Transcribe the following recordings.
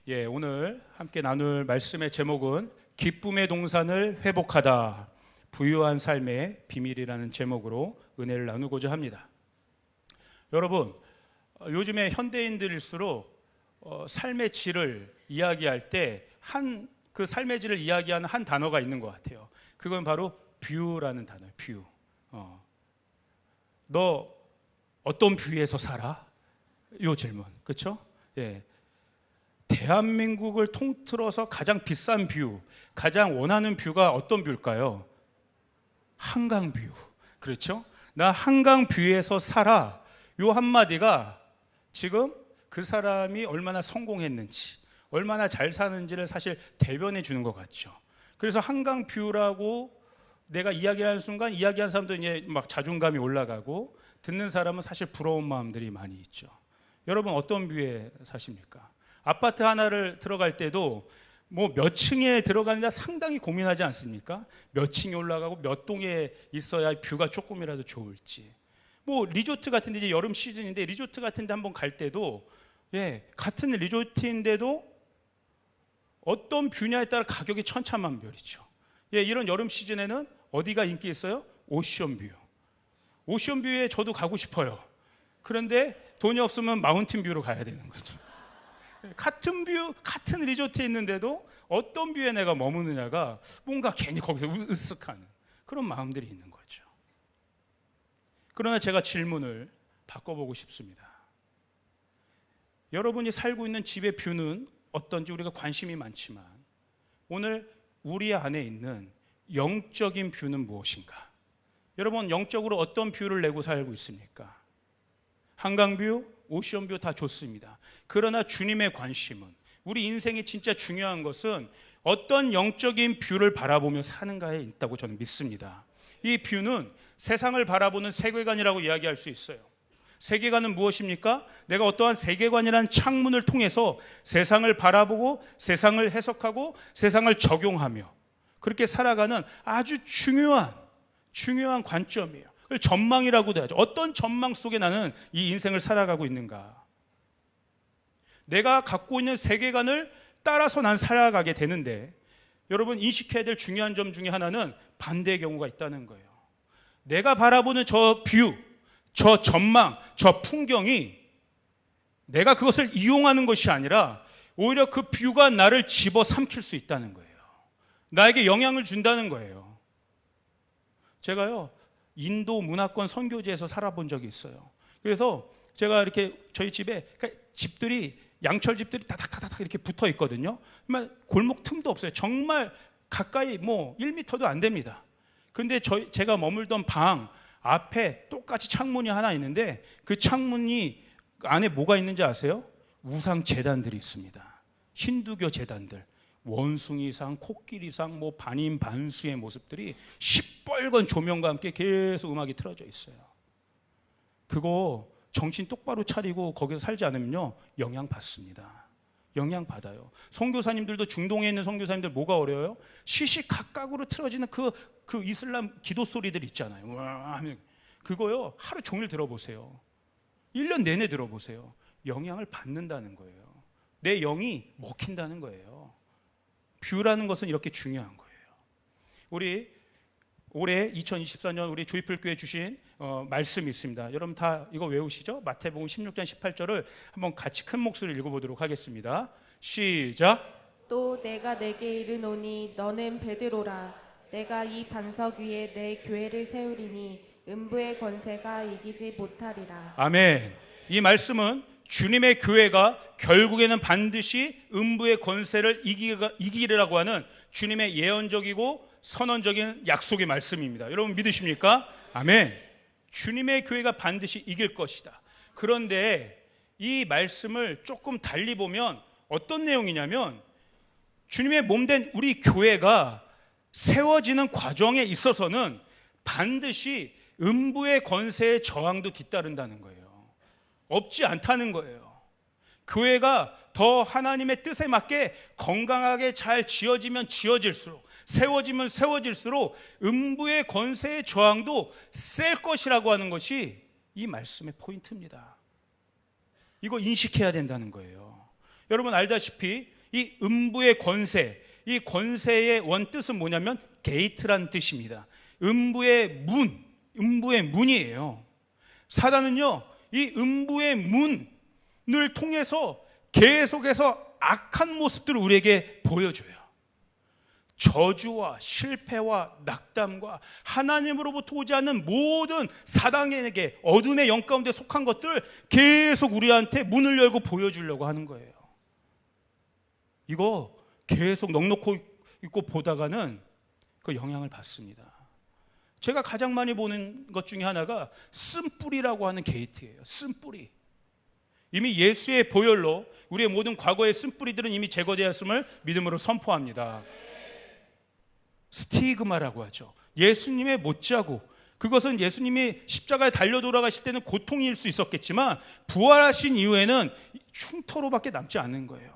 오늘 함께 나눌 말씀의 제목은 기쁨의 동산을 회복하다, 부유한 삶의 비밀이라는 제목으로 은혜를 나누고자 합니다. 여러분, 요즘에 현대인들일수록 삶의 질을 이야기할 때 그 삶의 질을 이야기하는 한 단어가 있는 것 같아요. 그건 바로 뷰라는 단어예요. 뷰. 너 어떤 뷰에서 살아? 요 질문, 그렇죠? 대한민국을 통틀어서 가장 비싼 뷰, 가장 원하는 뷰가 어떤 뷰일까요? 한강 뷰. 그렇죠? 나 한강 뷰에서 살아. 요 한마디가 지금 그 사람이 얼마나 성공했는지, 얼마나 잘 사는지를 사실 대변해 주는 것 같죠. 그래서 한강 뷰라고 내가 이야기하는 순간 이야기하는 사람도 이제 막 자존감이 올라가고 듣는 사람은 사실 부러운 마음들이 많이 있죠. 여러분 어떤 뷰에 사십니까? 아파트 하나를 들어갈 때도 뭐 몇 층에 들어가느냐 상당히 고민하지 않습니까? 몇 층에 올라가고 몇 동에 있어야 뷰가 조금이라도 좋을지. 뭐 리조트 같은 데 이제 여름 시즌인데 리조트 같은 데 한번 갈 때도 같은 리조트인데도 어떤 뷰냐에 따라 가격이 천차만별이죠. 이런 여름 시즌에는 어디가 인기 있어요? 오션뷰. 오션뷰에 저도 가고 싶어요. 그런데 돈이 없으면 마운틴뷰로 가야 되는 거죠. 같은 뷰, 같은 리조트에 있는데도 어떤 뷰에 내가 머무느냐가 뭔가 괜히 거기서 으쓱하는 그런 마음들이 있는 거죠. 그러나 제가 질문을 바꿔보고 싶습니다. 여러분이 살고 있는 집의 뷰는 어떤지 우리가 관심이 많지만 오늘 우리 안에 있는 영적인 뷰는 무엇인가? 여러분 영적으로 어떤 뷰를 내고 살고 있습니까? 한강뷰, 오션뷰 다 좋습니다. 그러나 주님의 관심은, 우리 인생이 진짜 중요한 것은 어떤 영적인 뷰를 바라보며 사는가에 있다고 저는 믿습니다. 이 뷰는 세상을 바라보는 세계관이라고 이야기할 수 있어요. 세계관은 무엇입니까? 내가 어떠한 세계관이라는 창문을 통해서 세상을 바라보고 세상을 해석하고 세상을 적용하며 그렇게 살아가는 아주 중요한 관점이에요. 그걸 전망이라고도 하죠. 어떤 전망 속에 나는 이 인생을 살아가고 있는가? 내가 갖고 있는 세계관을 따라서 난 살아가게 되는데 여러분 인식해야 될 중요한 점 중에 하나는 반대의 경우가 있다는 거예요. 내가 바라보는 저 뷰, 저 전망, 저 풍경이 내가 그것을 이용하는 것이 아니라 오히려 그 뷰가 나를 집어삼킬 수 있다는 거예요. 나에게 영향을 준다는 거예요. 제가요 인도 문화권 선교지에서 살아본 적이 있어요. 그래서 제가 이렇게 저희 집에 집들이 양철 집들이 다닥다닥 이렇게 붙어 있거든요. 정말 골목 틈도 없어요. 정말 가까이 뭐 1m도 안 됩니다. 근데 제가 머물던 방 앞에 똑같이 창문이 하나 있는데 그 창문이 안에 뭐가 있는지 아세요? 우상 제단들이 있습니다. 힌두교 제단들. 원숭이상, 코끼리상, 뭐 반인 반수의 모습들이 시뻘건 조명과 함께 계속 음악이 틀어져 있어요. 그거 정신 똑바로 차리고 거기서 살지 않으면요 영향 받습니다. 영향 받아요. 선교사님들도 중동에 있는 선교사님들 뭐가 어려워요? 시시각각으로 틀어지는 그 이슬람 기도 소리들 있잖아요. 그거요 하루 종일 들어보세요. 1년 내내 들어보세요. 영향을 받는다는 거예요. 내 영이 먹힌다는 거예요. 뷰라는 것은 이렇게 중요한 거예요. 우리 올해 2024년 우리 조이풀교회 주신 말씀이 있습니다. 여러분 다 이거 외우시죠? 마태복음 16장 18절을 한번 같이 큰 목소리로 읽어보도록 하겠습니다. 시작. 또 내가 내게 이르노니 너는 베드로라. 내가 이 반석 위에 내 교회를 세우리니 음부의 권세가 이기지 못하리라. 아멘. 이 말씀은 주님의 교회가 결국에는 반드시 음부의 권세를 이기리라고 하는 주님의 예언적이고 선언적인 약속의 말씀입니다. 여러분 믿으십니까? 아멘. 주님의 교회가 반드시 이길 것이다. 그런데 이 말씀을 조금 달리 보면 어떤 내용이냐면 주님의 몸된 우리 교회가 세워지는 과정에 있어서는 반드시 음부의 권세의 저항도 뒤따른다는 거예요. 없지 않다는 거예요. 교회가 더 하나님의 뜻에 맞게 건강하게 잘 지어지면 지어질수록, 세워지면 세워질수록 음부의 권세의 저항도 셀 것이라고 하는 것이 이 말씀의 포인트입니다. 이거 인식해야 된다는 거예요. 여러분 알다시피 이 음부의 권세, 이 권세의 원뜻은 뭐냐면 게이트란 뜻입니다. 음부의 문이에요. 사단은요, 이 음부의 문을 통해서 계속해서 악한 모습들을 우리에게 보여줘요. 저주와 실패와 낙담과 하나님으로부터 오지 않는 모든 사단에게 어둠의 영 가운데 속한 것들을 계속 우리한테 문을 열고 보여주려고 하는 거예요. 이거 계속 넉넉히 있고 보다가는 그 영향을 받습니다. 제가 가장 많이 보는 것 중에 하나가 쓴뿌리라고 하는 게이트예요. 쓴뿌리. 이미 예수의 보혈로 우리의 모든 과거의 쓴뿌리들은 이미 제거되었음을 믿음으로 선포합니다. 스티그마라고 하죠. 예수님의 못자국. 그것은 예수님이 십자가에 달려 돌아가실 때는 고통일 수 있었겠지만 부활하신 이후에는 흉터로밖에 남지 않는 거예요.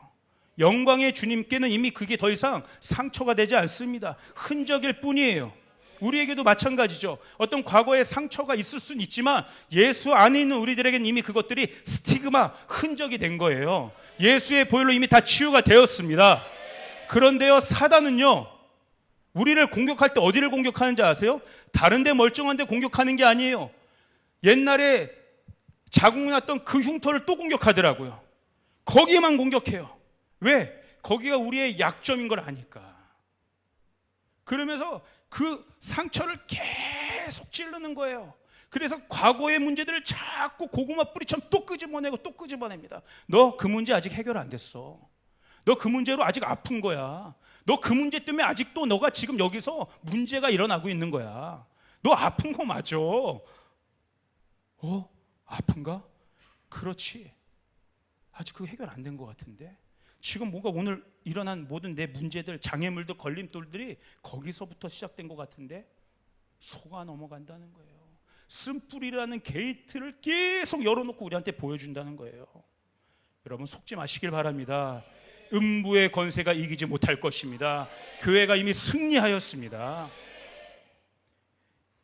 영광의 주님께는 이미 그게 더 이상 상처가 되지 않습니다. 흔적일 뿐이에요. 우리에게도 마찬가지죠. 어떤 과거의 상처가 있을 수는 있지만 예수 안에 있는 우리들에게는 이미 그것들이 스티그마, 흔적이 된 거예요. 예수의 보혈로 이미 다 치유가 되었습니다. 그런데요, 사단은요, 우리를 공격할 때 어디를 공격하는지 아세요? 다른 데 멀쩡한 데 공격하는 게 아니에요. 옛날에 자국 났던 그 흉터를 또 공격하더라고요. 거기에만 공격해요. 왜? 거기가 우리의 약점인 걸 아니까. 그러면서 그 상처를 계속 찌르는 거예요. 그래서 과거의 문제들을 자꾸 고구마 뿌리처럼 또 끄집어내고 또 끄집어냅니다. 너 그 문제 아직 해결 안 됐어. 너 그 문제로 아직 아픈 거야. 너 그 문제 때문에 아직도 너가 지금 여기서 문제가 일어나고 있는 거야. 너 아픈 거 맞아. 아픈가? 그렇지. 아직 그거 해결 안 된 것 같은데. 지금 뭔가 오늘 일어난 모든 내 문제들, 장애물들, 걸림돌들이 거기서부터 시작된 것 같은데 속아 넘어간다는 거예요. 쓴뿌리라는 게이트를 계속 열어놓고 우리한테 보여준다는 거예요. 여러분 속지 마시길 바랍니다. 음부의 권세가 이기지 못할 것입니다. 교회가 이미 승리하였습니다.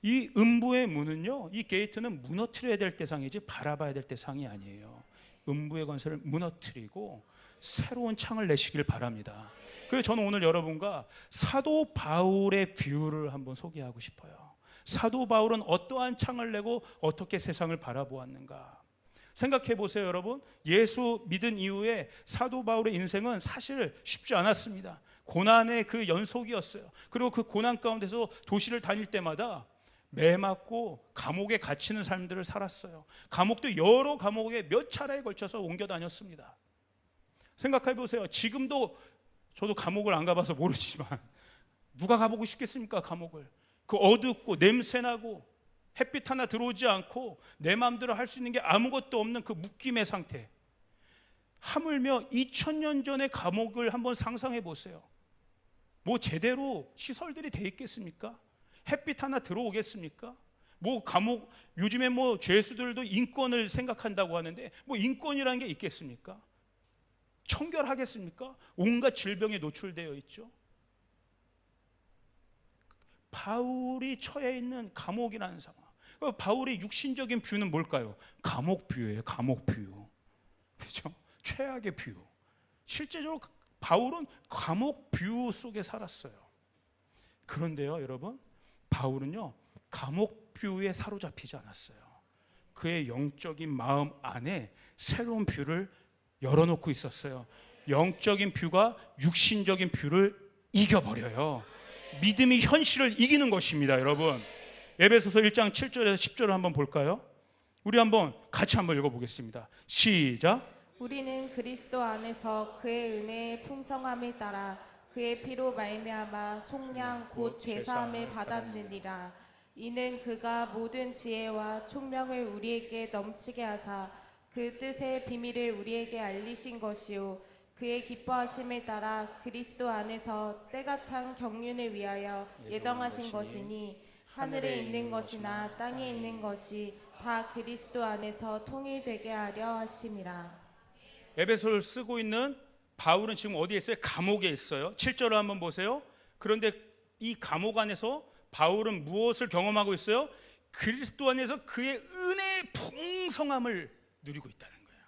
이 음부의 문은요, 이 게이트는 무너뜨려야 될 대상이지 바라봐야 될 대상이 아니에요. 음부의 권세를 무너뜨리고 새로운 창을 내시길 바랍니다. 그래서 저는 오늘 여러분과 사도 바울의 비유를 한번 소개하고 싶어요. 사도 바울은 어떠한 창을 내고 어떻게 세상을 바라보았는가. 생각해 보세요, 여러분. 예수 믿은 이후에 사도 바울의 인생은 사실 쉽지 않았습니다. 고난의 그 연속이었어요. 그리고 그 고난 가운데서 도시를 다닐 때마다 매 맞고 감옥에 갇히는 삶들을 살았어요. 감옥도 여러 감옥에 몇 차례에 걸쳐서 옮겨 다녔습니다. 생각해 보세요. 지금도 저도 감옥을 안 가봐서 모르지만 누가 가보고 싶겠습니까? 감옥을. 그 어둡고 냄새나고 햇빛 하나 들어오지 않고 내 마음대로 할 수 있는 게 아무것도 없는 그 묶임의 상태. 하물며 2000년 전의 감옥을 한번 상상해 보세요. 뭐 제대로 시설들이 돼 있겠습니까? 햇빛 하나 들어오겠습니까? 뭐 감옥, 요즘에 뭐 죄수들도 인권을 생각한다고 하는데 뭐 인권이라는 게 있겠습니까? 청결하겠습니까? 온갖 질병에 노출되어 있죠. 바울이 처해 있는 감옥이라는 상황. 바울의 육신적인 뷰는 뭘까요? 감옥 뷰예요. 감옥 뷰. 그렇죠? 최악의 뷰. 실제적으로 바울은 감옥 뷰 속에 살았어요. 그런데요, 여러분, 바울은요, 감옥 뷰에 사로잡히지 않았어요. 그의 영적인 마음 안에 새로운 뷰를 열어놓고 있었어요. 영적인 뷰가 육신적인 뷰를 이겨버려요. 믿음이 현실을 이기는 것입니다, 여러분. 에베소서 1장 7절에서 10절을 한번 볼까요? 우리 한번 같이 한번 읽어보겠습니다. 시작. 우리는 그리스도 안에서 그의 은혜의 풍성함을 따라 그의 피로 말미암아 속량 곧 죄사함을 받았느니라. 이는 그가 모든 지혜와 총명을 우리에게 넘치게 하사 그 뜻의 비밀을 우리에게 알리신 것이요 그의 기뻐하심을 따라 그리스도 안에서 때가 찬 경륜을 위하여 예정하신 것이니 하늘에 있는 것이나 땅에 있는 것이 다 그리스도 안에서 통일되게 하려 하심이라. 에베소를 쓰고 있는 바울은 지금 어디에 있어요? 감옥에 있어요. 7절을 한번 보세요. 그런데 이 감옥 안에서 바울은 무엇을 경험하고 있어요? 그리스도 안에서 그의 은혜의 풍성함을 누리고 있다는 거예요.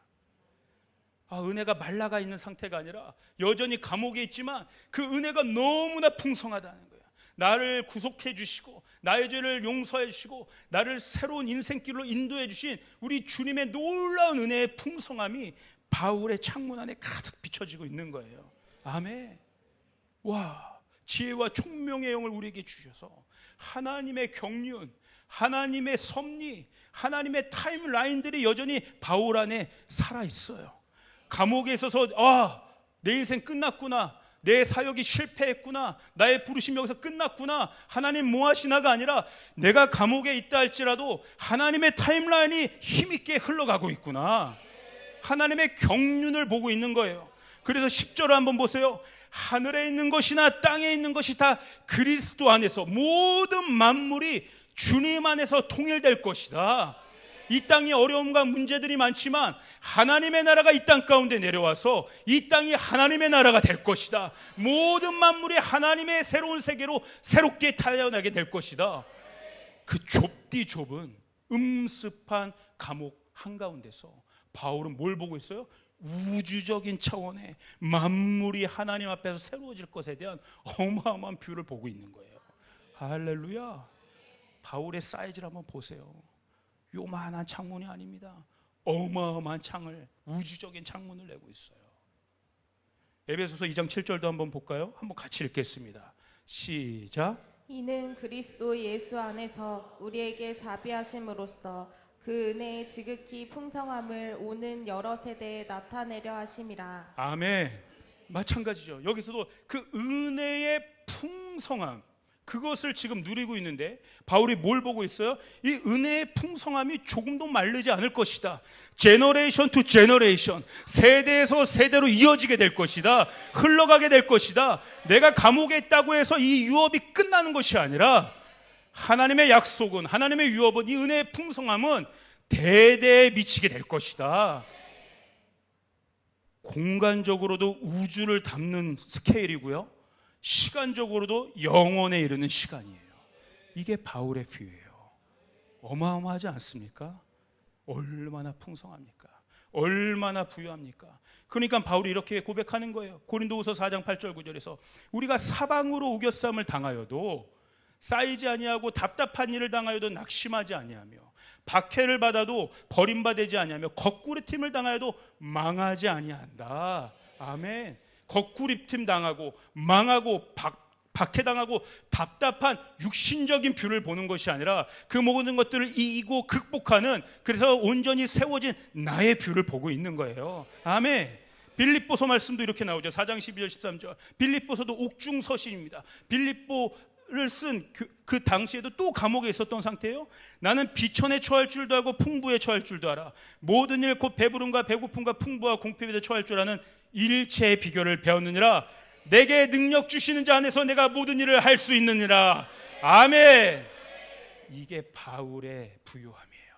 은혜가 말라가 있는 상태가 아니라 여전히 감옥에 있지만 그 은혜가 너무나 풍성하다는 거예요. 나를 구속해 주시고 나의 죄를 용서해 주시고 나를 새로운 인생길로 인도해 주신 우리 주님의 놀라운 은혜의 풍성함이 바울의 창문 안에 가득 비춰지고 있는 거예요. 아멘. 와, 지혜와 총명의 영을 우리에게 주셔서 하나님의 경륜, 하나님의 섭리, 하나님의 타임라인들이 여전히 바울 안에 살아있어요. 감옥에 있어서 내 인생 끝났구나, 내 사역이 실패했구나, 나의 부르심이 여기서 끝났구나, 하나님 뭐 하시나가 아니라 내가 감옥에 있다 할지라도 하나님의 타임라인이 힘있게 흘러가고 있구나, 하나님의 경륜을 보고 있는 거예요. 그래서 10절을 한번 보세요. 하늘에 있는 것이나 땅에 있는 것이 다 그리스도 안에서 모든 만물이 주님 안에서 통일될 것이다. 이 땅이 어려움과 문제들이 많지만 하나님의 나라가 이 땅 가운데 내려와서 이 땅이 하나님의 나라가 될 것이다. 모든 만물이 하나님의 새로운 세계로 새롭게 태어나게 될 것이다. 그 좁디 좁은 음습한 감옥 한가운데서 바울은 뭘 보고 있어요? 우주적인 차원의 만물이 하나님 앞에서 새로워질 것에 대한 어마어마한 뷰를 보고 있는 거예요. 할렐루야. 바울의 사이즈를 한번 보세요. 요만한 창문이 아닙니다. 어마어마한 창을, 우주적인 창문을 내고 있어요. 에베소서 2장 7절도 한번 볼까요? 한번 같이 읽겠습니다. 시작. 이는 그리스도 예수 안에서 우리에게 자비하심으로써 그 은혜의 지극히 풍성함을 오는 여러 세대에 나타내려 하심이라. 아멘. 마찬가지죠. 여기서도 그 은혜의 풍성함, 그것을 지금 누리고 있는데 바울이 뭘 보고 있어요? 이 은혜의 풍성함이 조금도 마르지 않을 것이다. 제너레이션 투 제너레이션, 세대에서 세대로 이어지게 될 것이다. 흘러가게 될 것이다. 내가 감옥에 있다고 해서 이 유업이 끝나는 것이 아니라 하나님의 약속은, 하나님의 유업은, 이 은혜의 풍성함은 대대에 미치게 될 것이다. 공간적으로도 우주를 담는 스케일이고요, 시간적으로도 영원에 이르는 시간이에요. 이게 바울의 뷰예요. 어마어마하지 않습니까? 얼마나 풍성합니까? 얼마나 부유합니까? 그러니까 바울이 이렇게 고백하는 거예요. 고린도후서 4장 8절 9절에서 우리가 사방으로 우겨쌈을 당하여도 쌓이지 아니하고 답답한 일을 당하여도 낙심하지 아니하며 박해를 받아도 버림받지 아니하며 거꾸리팀을 당하여도 망하지 아니한다. 아멘. 거꾸리팀 당하고 망하고 박해당하고 답답한 육신적인 뷰를 보는 것이 아니라 그 모든 것들을 이기고 극복하는, 그래서 온전히 세워진 나의 뷰를 보고 있는 거예요. 아멘. 빌립보서 말씀도 이렇게 나오죠. 4장 12절 13절. 빌립보서도 옥중서신입니다. 빌립보를 쓴 그 당시에도 또 감옥에 있었던 상태예요. 나는 비천에 처할 줄도 알고 풍부에 처할 줄도 알아. 모든 일 곧 배부름과 배고픔과 풍부와 공핍에 처할 줄 아는 일체의 비결을 배웠느니라. 내게 능력 주시는 자 안에서 내가 모든 일을 할 수 있느니라. 아멘. 이게 바울의 부요함이에요.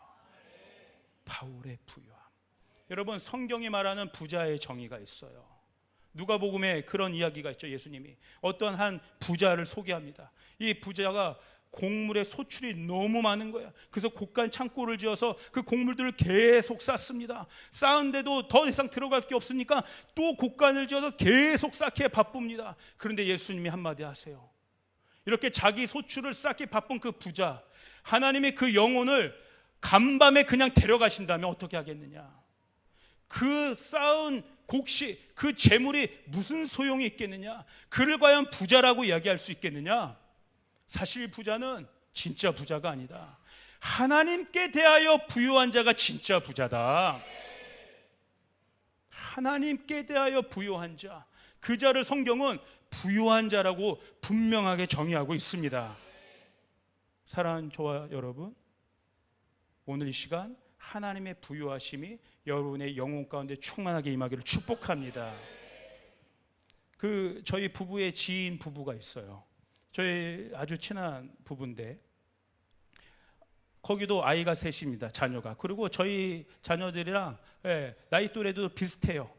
바울의 부요함. 여러분, 성경이 말하는 부자의 정의가 있어요. 누가복음에 그런 이야기가 있죠. 예수님이 어떤 한 부자를 소개합니다. 이 부자가 곡물의 소출이 너무 많은 거야. 그래서 곳간 창고를 지어서 그 곡물들을 계속 쌓습니다. 쌓은데도 더 이상 들어갈 게 없으니까 또 곳간을 지어서 계속 쌓기에 바쁩니다. 그런데 예수님이 한마디 하세요. 이렇게 자기 소출을 쌓기 바쁜 그 부자, 하나님이 그 영혼을 간밤에 그냥 데려가신다면 어떻게 하겠느냐? 그 쌓은 곡식, 그 재물이 무슨 소용이 있겠느냐? 그를 과연 부자라고 이야기할 수 있겠느냐? 사실 부자는 진짜 부자가 아니다. 하나님께 대하여 부유한 자가 진짜 부자다. 하나님께 대하여 부유한 자, 그 자를 성경은 부유한 자라고 분명하게 정의하고 있습니다. 사랑하는 저와 여러분, 오늘 이 시간 하나님의 부유하심이 여러분의 영혼 가운데 충만하게 임하기를 축복합니다. 저희 부부의 지인 부부가 있어요. 저희 아주 친한 부부인데 거기도 아이가 셋입니다. 자녀가. 그리고 저희 자녀들이랑 나이 또래도 비슷해요.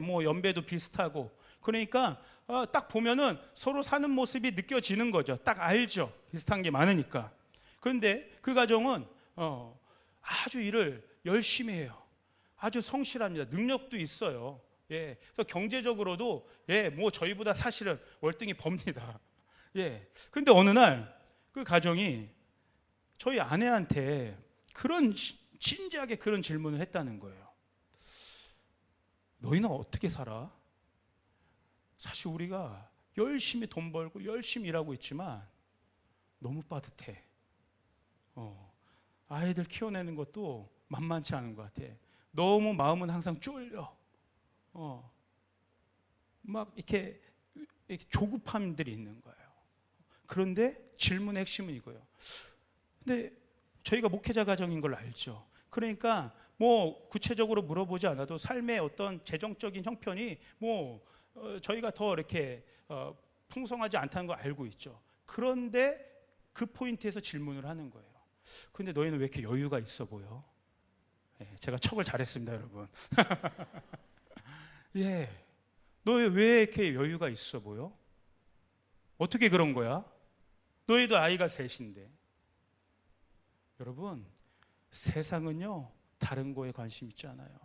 뭐 연배도 비슷하고. 그러니까 딱 보면은 서로 사는 모습이 느껴지는 거죠. 딱 알죠. 비슷한 게 많으니까. 그런데 그 가정은 아주 일을 열심히 해요. 아주 성실합니다. 능력도 있어요. 예, 그래서 경제적으로도 뭐 저희보다 사실은 월등히 법니다. 예, 근데 어느 날 그 가정이 저희 아내한테 그런 진지하게 그런 질문을 했다는 거예요. 너희는 어떻게 살아? 사실 우리가 열심히 돈 벌고 열심히 일하고 있지만 너무 빠듯해. 아이들 키워내는 것도 만만치 않은 것 같아. 너무 마음은 항상 쫄려. 막 이렇게 조급함들이 있는 거예요. 그런데 질문의 핵심은 이거예요. 근데 저희가 목회자 가정인 걸 알죠. 그러니까 뭐 구체적으로 물어보지 않아도 삶의 어떤 재정적인 형편이 저희가 더 이렇게 풍성하지 않다는 걸 알고 있죠. 그런데 그 포인트에서 질문을 하는 거예요. 근데 너희는 왜 이렇게 여유가 있어 보여? 제가 척을 잘했습니다, 여러분. 예, 너희 왜 이렇게 여유가 있어 보여? 어떻게 그런 거야? 너희도 아이가 셋인데. 여러분, 세상은요 다른 거에 관심 있지 않아요.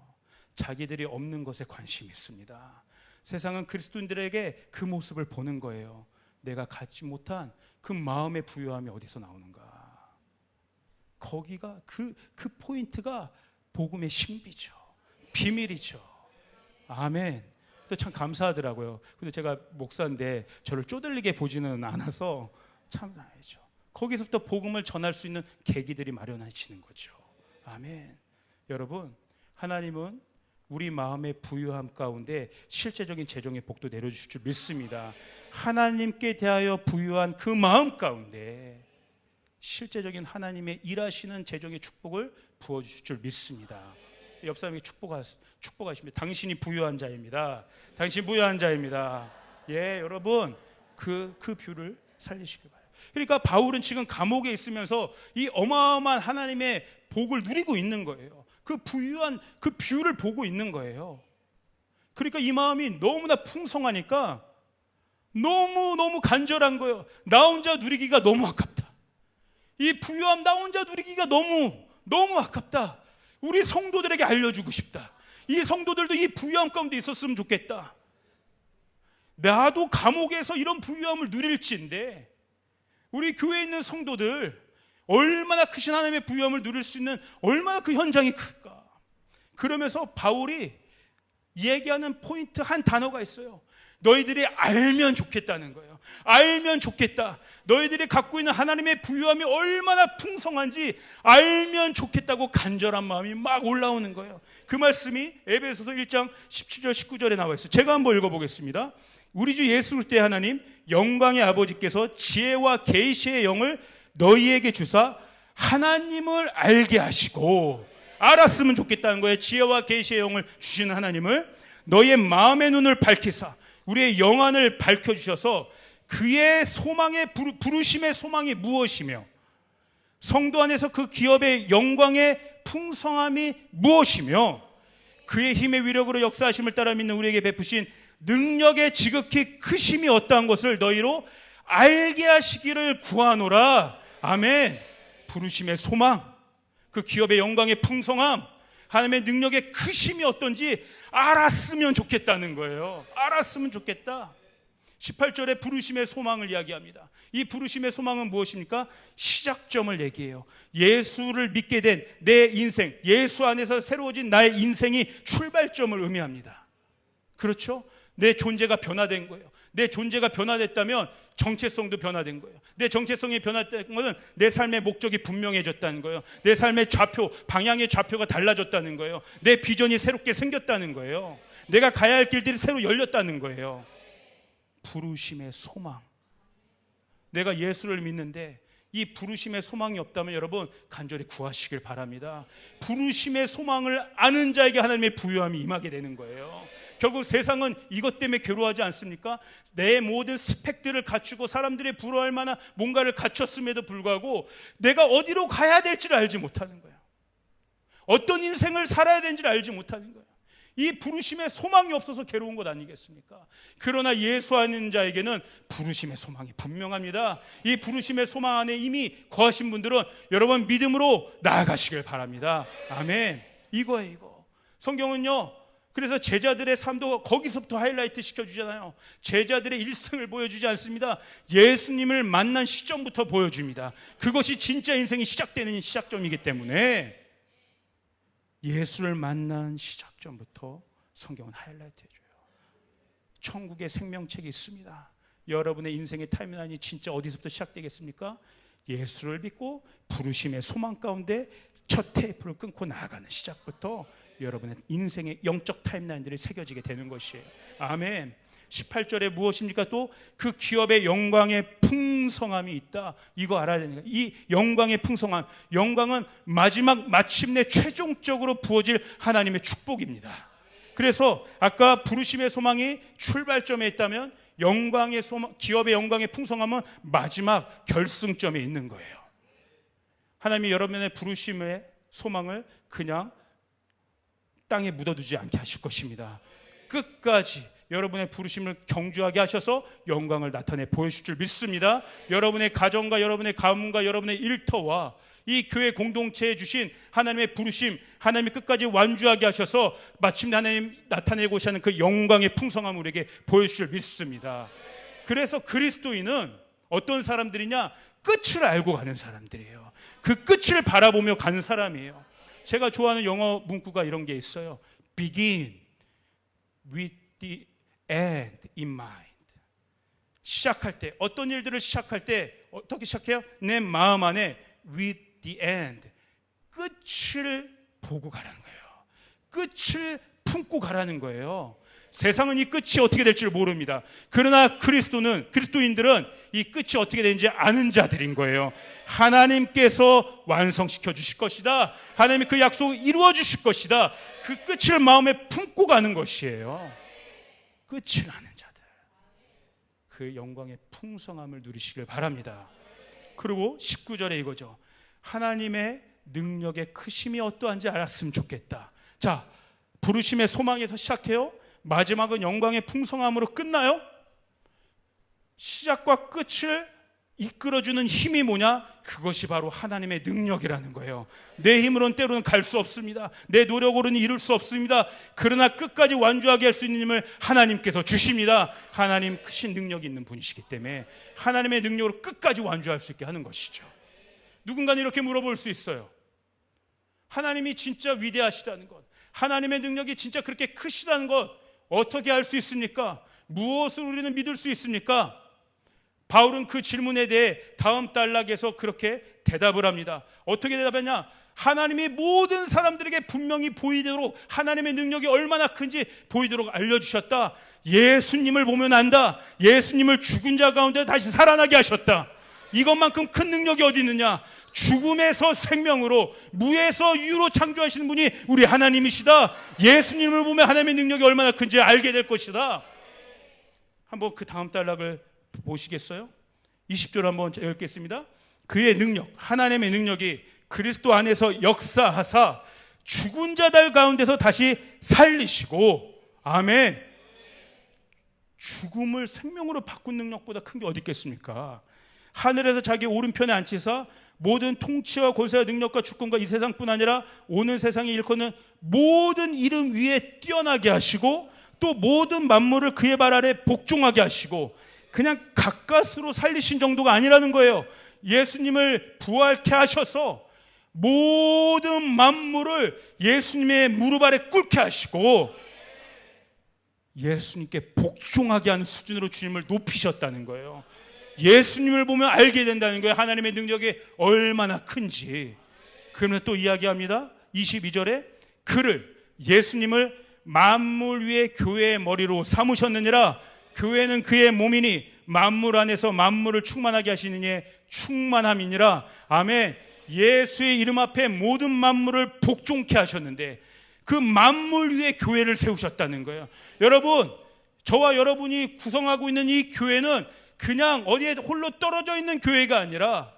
자기들이 없는 것에 관심이 있습니다. 세상은 그리스도인들에게 그 모습을 보는 거예요. 내가 갖지 못한 그 마음의 부유함이 어디서 나오는가. 거기가 그 포인트가 복음의 신비죠. 비밀이죠. 아멘. 참 감사하더라고요. 근데 제가 목사인데 저를 쪼들리게 보지는 않아서 참 다행이죠. 거기서부터 복음을 전할 수 있는 계기들이 마련해지는 거죠. 아멘. 여러분, 하나님은 우리 마음의 부유함 가운데 실제적인 재정의 복도 내려주실 줄 믿습니다. 하나님께 대하여 부유한 그 마음 가운데 실제적인 하나님의 일하시는 재정의 축복을 부어주실 줄 믿습니다. 옆 사람에게 축복하십니다. 당신이 부유한 자입니다. 당신 부유한 자입니다. 예, 여러분 그 뷰를 살리시길 바라요. 그러니까 바울은 지금 감옥에 있으면서 이 어마어마한 하나님의 복을 누리고 있는 거예요. 그 부유한 그 뷰를 보고 있는 거예요. 그러니까 이 마음이 너무나 풍성하니까 너무 간절한 거예요. 나 혼자 누리기가 너무 아깝다. 이 부유함 나 혼자 누리기가 너무 아깝다. 우리 성도들에게 알려주고 싶다. 이 성도들도 이 부유함 가운데 있었으면 좋겠다. 나도 감옥에서 이런 부유함을 누릴지인데 우리 교회에 있는 성도들 얼마나 크신 하나님의 부유함을 누릴 수 있는 얼마나 그 현장이 클까. 그러면서 바울이 얘기하는 포인트 한 단어가 있어요. 너희들이 알면 좋겠다는 거예요. 알면 좋겠다. 너희들이 갖고 있는 하나님의 부유함이 얼마나 풍성한지 알면 좋겠다고 간절한 마음이 막 올라오는 거예요. 그 말씀이 에베소서 1장 17절 19절에 나와 있어요. 제가 한번 읽어보겠습니다. 우리 주 예수 그리스도의 하나님 영광의 아버지께서 지혜와 계시의 영을 너희에게 주사 하나님을 알게 하시고, 알았으면 좋겠다는 거예요. 지혜와 계시의 영을 주시는 하나님을 너희의 마음의 눈을 밝히사 우리의 영안을 밝혀주셔서 그의 소망의 부르심의 소망이 무엇이며 성도 안에서 그 기업의 영광의 풍성함이 무엇이며 그의 힘의 위력으로 역사하심을 따라 믿는 우리에게 베푸신 능력의 지극히 크심이 어떠한 것을 너희로 알게 하시기를 구하노라. 아멘. 부르심의 소망, 그 기업의 영광의 풍성함, 하나님의 능력의 크심이 어떤지 알았으면 좋겠다는 거예요. 알았으면 좋겠다. 18절에 부르심의 소망을 이야기합니다. 이 부르심의 소망은 무엇입니까? 시작점을 얘기해요. 예수를 믿게 된 내 인생, 예수 안에서 새로워진 나의 인생이 출발점을 의미합니다. 그렇죠? 내 존재가 변화된 거예요. 내 존재가 변화됐다면 정체성도 변화된 거예요. 내 정체성이 변화된 것은 내 삶의 목적이 분명해졌다는 거예요. 내 삶의 좌표, 방향의 좌표가 달라졌다는 거예요. 내 비전이 새롭게 생겼다는 거예요. 내가 가야 할 길들이 새로 열렸다는 거예요. 부르심의 소망. 내가 예수를 믿는데 이 부르심의 소망이 없다면 여러분 간절히 구하시길 바랍니다. 부르심의 소망을 아는 자에게 하나님의 부유함이 임하게 되는 거예요. 결국 세상은 이것 때문에 괴로워하지 않습니까? 내 모든 스펙들을 갖추고 사람들이 부러워할 만한 뭔가를 갖췄음에도 불구하고 내가 어디로 가야 될지를 알지 못하는 거예요. 어떤 인생을 살아야 되는지를 알지 못하는 거예요. 이 부르심의 소망이 없어서 괴로운 것 아니겠습니까? 그러나 예수 아는 자에게는 부르심의 소망이 분명합니다. 이 부르심의 소망 안에 이미 거하신 분들은 여러분 믿음으로 나아가시길 바랍니다. 아멘. 이거예요, 이거. 성경은요, 그래서 제자들의 삶도 거기서부터 하이라이트 시켜주잖아요. 제자들의 일생을 보여주지 않습니다. 예수님을 만난 시점부터 보여줍니다. 그것이 진짜 인생이 시작되는 시작점이기 때문에 예수를 만난 시작점부터 성경은 하이라이트 해줘요. 천국의 생명책이 있습니다. 여러분의 인생의 타임라인이 진짜 어디서부터 시작되겠습니까? 예수를 믿고 부르심의 소망 가운데 첫 테이프를 끊고 나아가는 시작부터 여러분의 인생의 영적 타임라인들이 새겨지게 되는 것이에요. 아멘. 18절에 무엇입니까? 또 그 기업의 영광의 풍성함이 있다. 이거 알아야 되는 거예요. 이 영광의 풍성함, 영광은 마침내 최종적으로 부어질 하나님의 축복입니다. 그래서 아까 부르심의 소망이 출발점에 있다면 영광의 소망, 기업의 영광의 풍성함은 마지막 결승점에 있는 거예요. 하나님이 여러분의 부르심의 소망을 그냥 땅에 묻어두지 않게 하실 것입니다. 끝까지 여러분의 부르심을 경주하게 하셔서 영광을 나타내 보여줄 줄 믿습니다. 여러분의 가정과 여러분의 가문과 여러분의 일터와 이 교회 공동체에 주신 하나님의 부르심, 하나님이 끝까지 완주하게 하셔서 마침내 하나님 나타내고자 하는 그 영광의 풍성함을 우리에게 보여줄 줄 믿습니다. 그래서 그리스도인은 어떤 사람들이냐? 끝을 알고 가는 사람들이에요. 그 끝을 바라보며 가는 사람이에요. 제가 좋아하는 영어 문구가 이런 게 있어요. Begin with the end in mind. 시작할 때, 어떤 일들을 시작할 때 어떻게 시작해요? 내 마음 안에 with the end, 끝을 보고 가라는 거예요. 끝을 품고 가라는 거예요. 세상은 이 끝이 어떻게 될지 모릅니다. 그러나 그리스도인들은 이 끝이 어떻게 되는지 아는 자들인 거예요. 하나님께서 완성시켜 주실 것이다. 하나님이 그 약속을 이루어 주실 것이다. 그 끝을 마음에 품고 가는 것이에요. 끝을 아는 자들, 그 영광의 풍성함을 누리시길 바랍니다. 그리고 19절에 이거죠. 하나님의 능력의 크심이 어떠한지 알았으면 좋겠다. 자, 부르심의 소망에서 시작해요. 마지막은 영광의 풍성함으로 끝나요. 시작과 끝을 이끌어주는 힘이 뭐냐? 그것이 바로 하나님의 능력이라는 거예요. 내 힘으로는 때로는 갈 수 없습니다. 내 노력으로는 이룰 수 없습니다. 그러나 끝까지 완주하게 할 수 있는 힘을 하나님께서 주십니다. 하나님 크신 능력이 있는 분이시기 때문에 하나님의 능력으로 끝까지 완주할 수 있게 하는 것이죠. 누군가는 이렇게 물어볼 수 있어요. 하나님이 진짜 위대하시다는 것, 하나님의 능력이 진짜 그렇게 크시다는 것 어떻게 알 수 있습니까? 무엇을 우리는 믿을 수 있습니까? 바울은 그 질문에 대해 다음 단락에서 그렇게 대답을 합니다. 어떻게 대답했냐? 하나님이 모든 사람들에게 분명히 보이도록 하나님의 능력이 얼마나 큰지 보이도록 알려주셨다. 예수님을 보면 안다. 예수님을 죽은 자 가운데 다시 살아나게 하셨다. 이것만큼 큰 능력이 어디 있느냐? 죽음에서 생명으로, 무에서 유로 창조하시는 분이 우리 하나님이시다. 예수님을 보면 하나님의 능력이 얼마나 큰지 알게 될 것이다. 한번 그 다음 단락을 보시겠어요? 20절 한번 읽겠습니다. 그의 능력, 하나님의 능력이 그리스도 안에서 역사하사 죽은 자들 가운데서 다시 살리시고, 아멘. 죽음을 생명으로 바꾼 능력보다 큰 게 어디 있겠습니까? 하늘에서 자기 오른편에 앉히사 모든 통치와 권세와 능력과 주권과 이 세상뿐 아니라 오는 세상에 일컫는 모든 이름 위에 뛰어나게 하시고 또 모든 만물을 그의 발 아래 복종하게 하시고, 그냥 가까스로 살리신 정도가 아니라는 거예요. 예수님을 부활케 하셔서 모든 만물을 예수님의 무릎 아래 꿇게 하시고 예수님께 복종하게 하는 수준으로 주님을 높이셨다는 거예요. 예수님을 보면 알게 된다는 거예요. 하나님의 능력이 얼마나 큰지. 그러면 또 이야기합니다. 22절에 그를, 예수님을 만물 위의 교회의 머리로 삼으셨느니라. 교회는 그의 몸이니 만물 안에서 만물을 충만하게 하시는 이의 충만함이니라. 아멘. 예수의 이름 앞에 모든 만물을 복종케 하셨는데 그 만물 위에 교회를 세우셨다는 거예요. 여러분, 저와 여러분이 구성하고 있는 이 교회는 그냥 어디에 홀로 떨어져 있는 교회가 아니라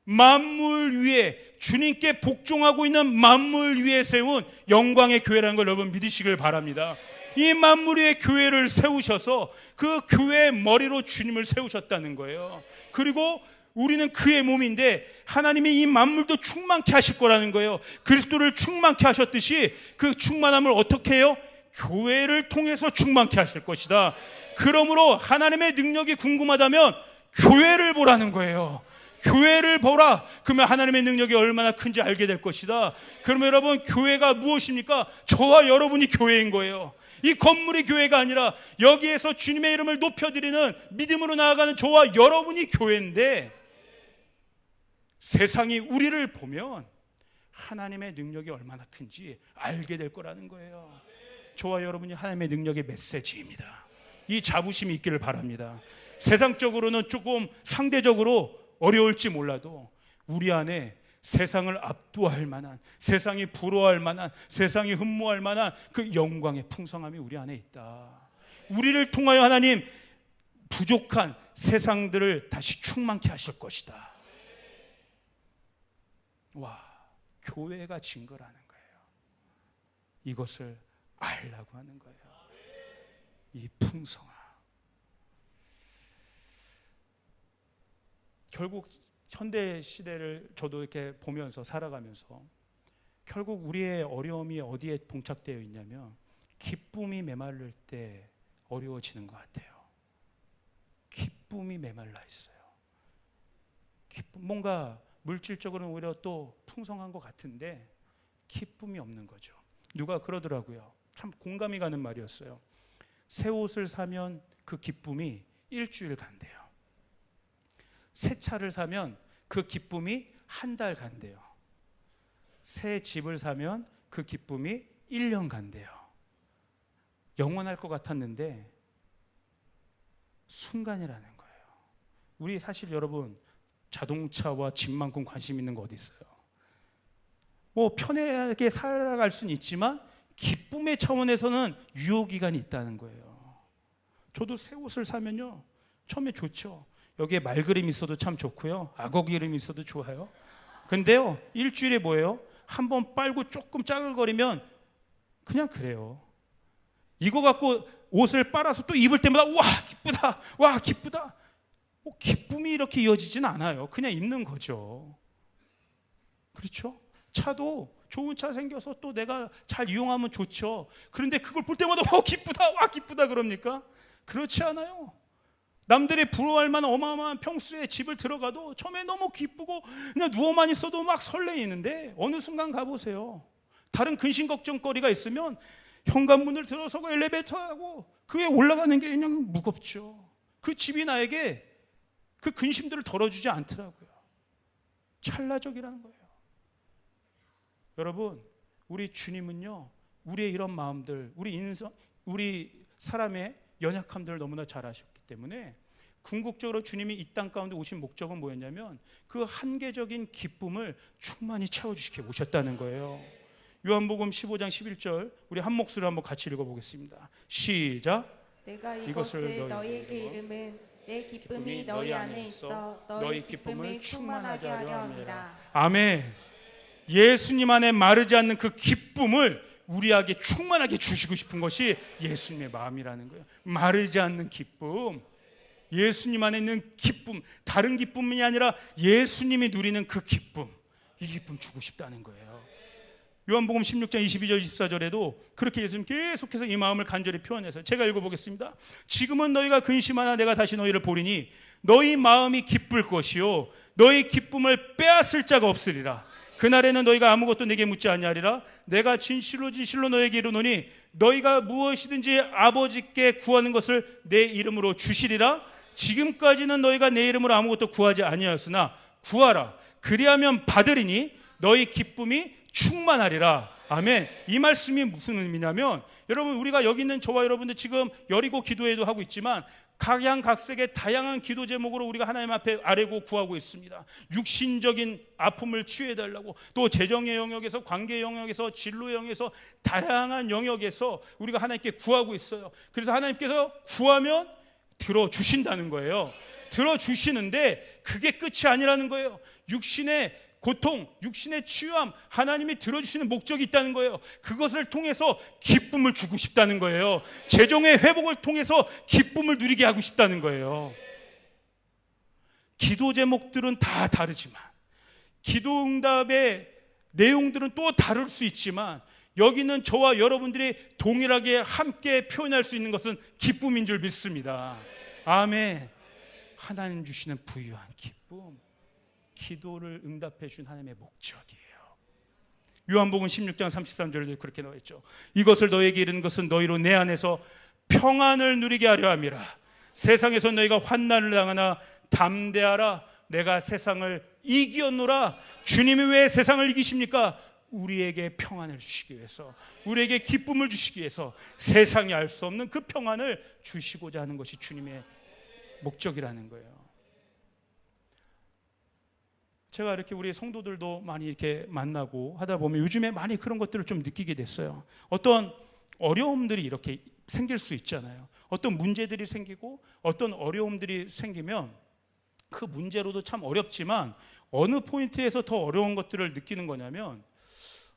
만물 위에, 주님께 복종하고 있는 만물 위에 세운 영광의 교회라는 걸 여러분 믿으시길 바랍니다. 이 만물 위에 교회를 세우셔서 그 교회의 머리로 주님을 세우셨다는 거예요. 그리고 우리는 그의 몸인데 하나님이 이 만물도 충만케 하실 거라는 거예요. 그리스도를 충만케 하셨듯이 그 충만함을 어떻게 해요? 교회를 통해서 충만케 하실 것이다. 그러므로 하나님의 능력이 궁금하다면 교회를 보라는 거예요. 교회를 보라. 그러면 하나님의 능력이 얼마나 큰지 알게 될 것이다. 그러면 여러분, 교회가 무엇입니까? 저와 여러분이 교회인 거예요. 이 건물이 교회가 아니라 여기에서 주님의 이름을 높여드리는 믿음으로 나아가는 저와 여러분이 교회인데, 세상이 우리를 보면 하나님의 능력이 얼마나 큰지 알게 될 거라는 거예요. 저와 여러분이 하나님의 능력의 메시지입니다. 이 자부심이 있기를 바랍니다. 세상적으로는 조금 상대적으로 어려울지 몰라도 우리 안에 세상을 압도할 만한, 세상이 부러워할 만한, 세상이 흠모할 만한 그 영광의 풍성함이 우리 안에 있다. 우리를 통하여 하나님 부족한 세상들을 다시 충만케 하실 것이다. 와, 교회가 증거라는 거예요. 이것을 알라고 하는 거예요. 이 풍성함. 결국 현대 시대를 저도 이렇게 보면서 살아가면서 결국 우리의 어려움이 어디에 봉착되어 있냐면 기쁨이 메말릴 때 어려워지는 것 같아요. 기쁨이 메말라 있어요. 뭔가 물질적으로는 오히려 또 풍성한 것 같은데 기쁨이 없는 거죠. 누가 그러더라고요. 참 공감이 가는 말이었어요. 새 옷을 사면 그 기쁨이 일주일 간대요. 새 차를 사면 그 기쁨이 한 달 간대요. 새 집을 사면 그 기쁨이 1년 간대요. 영원할 것 같았는데 순간이라는 거예요. 우리 사실 여러분 자동차와 집만큼 관심 있는 거 어디 있어요? 뭐 편하게 살아갈 수는 있지만 기쁨의 차원에서는 유효기간이 있다는 거예요. 저도 새 옷을 사면요, 처음에 좋죠. 여기에 말그림이 있어도 참 좋고요, 악어 기름이 있어도 좋아요. 근데요, 일주일에 뭐예요? 한번 빨고 조금 짜글거리면 그냥 그래요. 이거 갖고 옷을 빨아서 또 입을 때마다 와 기쁘다, 와 기쁘다. 뭐 기쁨이 이렇게 이어지진 않아요. 그냥 입는 거죠. 그렇죠? 차도 좋은 차 생겨서 또 내가 잘 이용하면 좋죠. 그런데 그걸 볼 때마다 기쁘다, 와 기쁘다 그럽니까? 그렇지 않아요. 남들이 부러워할 만한 어마어마한 평수의 집을 들어가도 처음에 너무 기쁘고 그냥 누워만 있어도 막 설레이는데 어느 순간 가보세요. 다른 근심 걱정거리가 있으면 현관문을 들어서고 엘리베이터 하고 그 위에 올라가는 게 그냥 무겁죠. 그 집이 나에게 그 근심들을 덜어주지 않더라고요. 찰나적이라는 거예요. 여러분, 우리 주님은요, 우리의 이런 마음들, 우리 사람의 연약함들을 너무나 잘 아셨기 때문에 궁극적으로 주님이 이 땅 가운데 오신 목적은 뭐였냐면 그 한계적인 기쁨을 충만히 채워주시기 오셨다는 거예요. 요한복음 15장 11절 우리 한 목소리로 한번 같이 읽어보겠습니다. 시작. 내가 이것을 너희에게 이름은 내 기쁨이 너희 안에 있어 너희 기쁨을 충만하게 하려 함이라. 아멘. 예수님 안에 마르지 않는 그 기쁨을 우리에게 충만하게 주시고 싶은 것이 예수님의 마음이라는 거예요. 마르지 않는 기쁨, 예수님 안에 있는 기쁨, 다른 기쁨이 아니라 예수님이 누리는 그 기쁨, 이 기쁨 주고 싶다는 거예요. 요한복음 16장 22절 24절에도 그렇게 예수님 계속해서 이 마음을 간절히 표현해서 제가 읽어보겠습니다. 지금은 너희가 근심하나 내가 다시 너희를 보리니 너희 마음이 기쁠 것이요 너희 기쁨을 빼앗을 자가 없으리라. 그날에는 너희가 아무것도 내게 묻지 아니하리라. 내가 진실로 진실로 너에게 이르노니 너희가 무엇이든지 아버지께 구하는 것을 내 이름으로 주시리라. 지금까지는 너희가 내 이름으로 아무것도 구하지 아니하였으나 구하라. 그리하면 받으리니 너희 기쁨이 충만하리라. 아멘. 이 말씀이 무슨 의미냐면 여러분, 우리가 여기 있는 저와 여러분들 지금 여리고 기도회도 하고 있지만 각양각색의 다양한 기도 제목으로 우리가 하나님 앞에 아뢰고 구하고 있습니다. 육신적인 아픔을 치유해달라고, 또 재정의 영역에서, 관계 영역에서, 진로 영역에서, 다양한 영역에서 우리가 하나님께 구하고 있어요. 그래서 하나님께서 구하면 들어주신다는 거예요. 들어주시는데 그게 끝이 아니라는 거예요. 육신의 고통, 육신의 치유함, 하나님이 들어주시는 목적이 있다는 거예요. 그것을 통해서 기쁨을 주고 싶다는 거예요. 재정의 회복을 통해서 기쁨을 누리게 하고 싶다는 거예요. 기도 제목들은 다 다르지만, 기도 응답의 내용들은 또 다를 수 있지만, 여기는 저와 여러분들이 동일하게 함께 표현할 수 있는 것은 기쁨인 줄 믿습니다. 아멘. 하나님 주시는 부유한 기쁨, 기도를 응답해 준 하나님의 목적이에요. 요한복음 16장 33절에도 그렇게 나와 있죠. 이것을 너에게 이르는 것은 너희로 내 안에서 평안을 누리게 하려 함이라. 세상에서 너희가 환난을 당하나 담대하라. 내가 세상을 이기었노라. 주님이 왜 세상을 이기십니까? 우리에게 평안을 주시기 위해서, 우리에게 기쁨을 주시기 위해서, 세상이 알 수 없는 그 평안을 주시고자 하는 것이 주님의 목적이라는 거예요. 제가 이렇게 우리 성도들도 많이 이렇게 만나고 하다 보면 요즘에 많이 그런 것들을 좀 느끼게 됐어요. 어떤 어려움들이 이렇게 생길 수 있잖아요. 어떤 문제들이 생기고 어떤 어려움들이 생기면 그 문제로도 참 어렵지만 어느 포인트에서 더 어려운 것들을 느끼는 거냐면,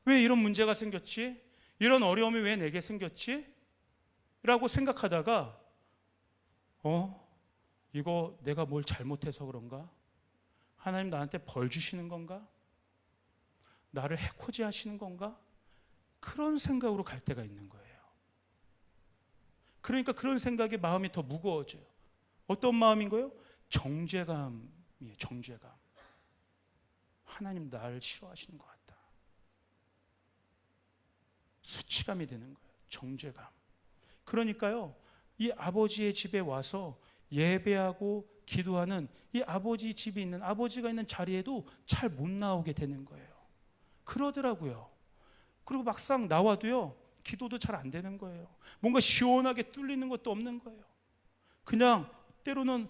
왜 이런 문제가 생겼지? 이런 어려움이 왜 내게 생겼지? 라고 생각하다가 이거 내가 뭘 잘못해서 그런가? 하나님 나한테 벌 주시는 건가? 나를 해코지 하시는 건가? 그런 생각으로 갈 때가 있는 거예요. 그러니까 그런 생각에 마음이 더 무거워져요. 어떤 마음인 거예요? 정죄감이에요. 정죄감. 하나님 나를 싫어하시는 것 같다. 수치감이 드는 거예요. 정죄감. 그러니까요, 이 아버지의 집에 와서 예배하고 기도하는 이 아버지 집이 있는, 아버지가 있는 자리에도 잘 못 나오게 되는 거예요. 그러더라고요. 그리고 막상 나와도요, 기도도 잘 안 되는 거예요. 뭔가 시원하게 뚫리는 것도 없는 거예요. 그냥 때로는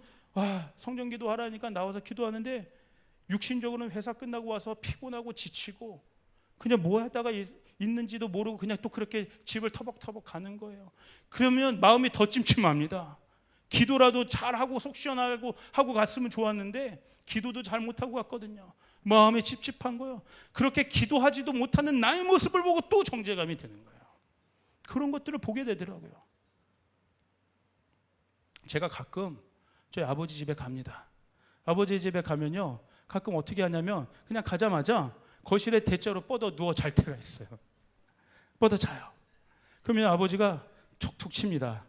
성전 기도하라니까 나와서 기도하는데 육신적으로는 회사 끝나고 와서 피곤하고 지치고 그냥 뭐 하다가 있는지도 모르고 그냥 또 그렇게 집을 터벅터벅 가는 거예요. 그러면 마음이 더 찜찜합니다. 기도라도 잘하고 속 시원하고 하고 갔으면 좋았는데 기도도 잘 못하고 갔거든요. 마음이 찝찝한 거예요. 그렇게 기도하지도 못하는 나의 모습을 보고 또 정죄감이 드는 거예요. 그런 것들을 보게 되더라고요. 제가 가끔 저희 아버지 집에 갑니다. 아버지 집에 가면요, 가끔 어떻게 하냐면 그냥 가자마자 거실에 대자로 뻗어 누워 잘 때가 있어요. 뻗어 자요. 그러면 아버지가 툭툭 칩니다.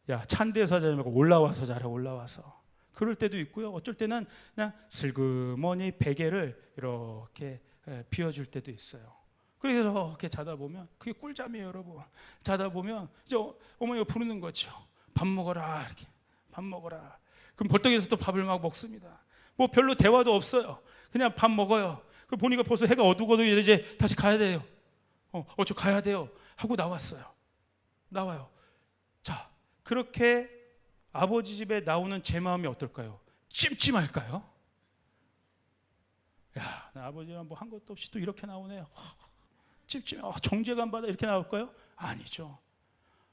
야, 찬 데서 자지 말고 올라와서 자라, 올라와서. 그럴 때도 있고요. 어쩔 때는 그냥 슬그머니 베개를 이렇게 비워줄 때도 있어요. 그래서 이렇게 자다 보면 그게 꿀잠이에요, 여러분. 자다 보면 이제 어머니가 부르는 거죠. 밥 먹어라, 이렇게. 밥 먹어라. 그럼 벌떡 일어나서 또 밥을 막 먹습니다. 뭐 별로 대화도 없어요. 그냥 밥 먹어요. 그 보니까 벌써 해가 어두워도 이제 다시 가야 돼요. 저 가야 돼요. 하고 나왔어요. 나와요. 자, 그렇게 아버지 집에 나오는 제 마음이 어떨까요? 찜찜할까요? 야, 나 아버지가 뭐 한 것도 없이 또 이렇게 나오네. 찜찜해. 정죄감 받아 이렇게 나올까요? 아니죠.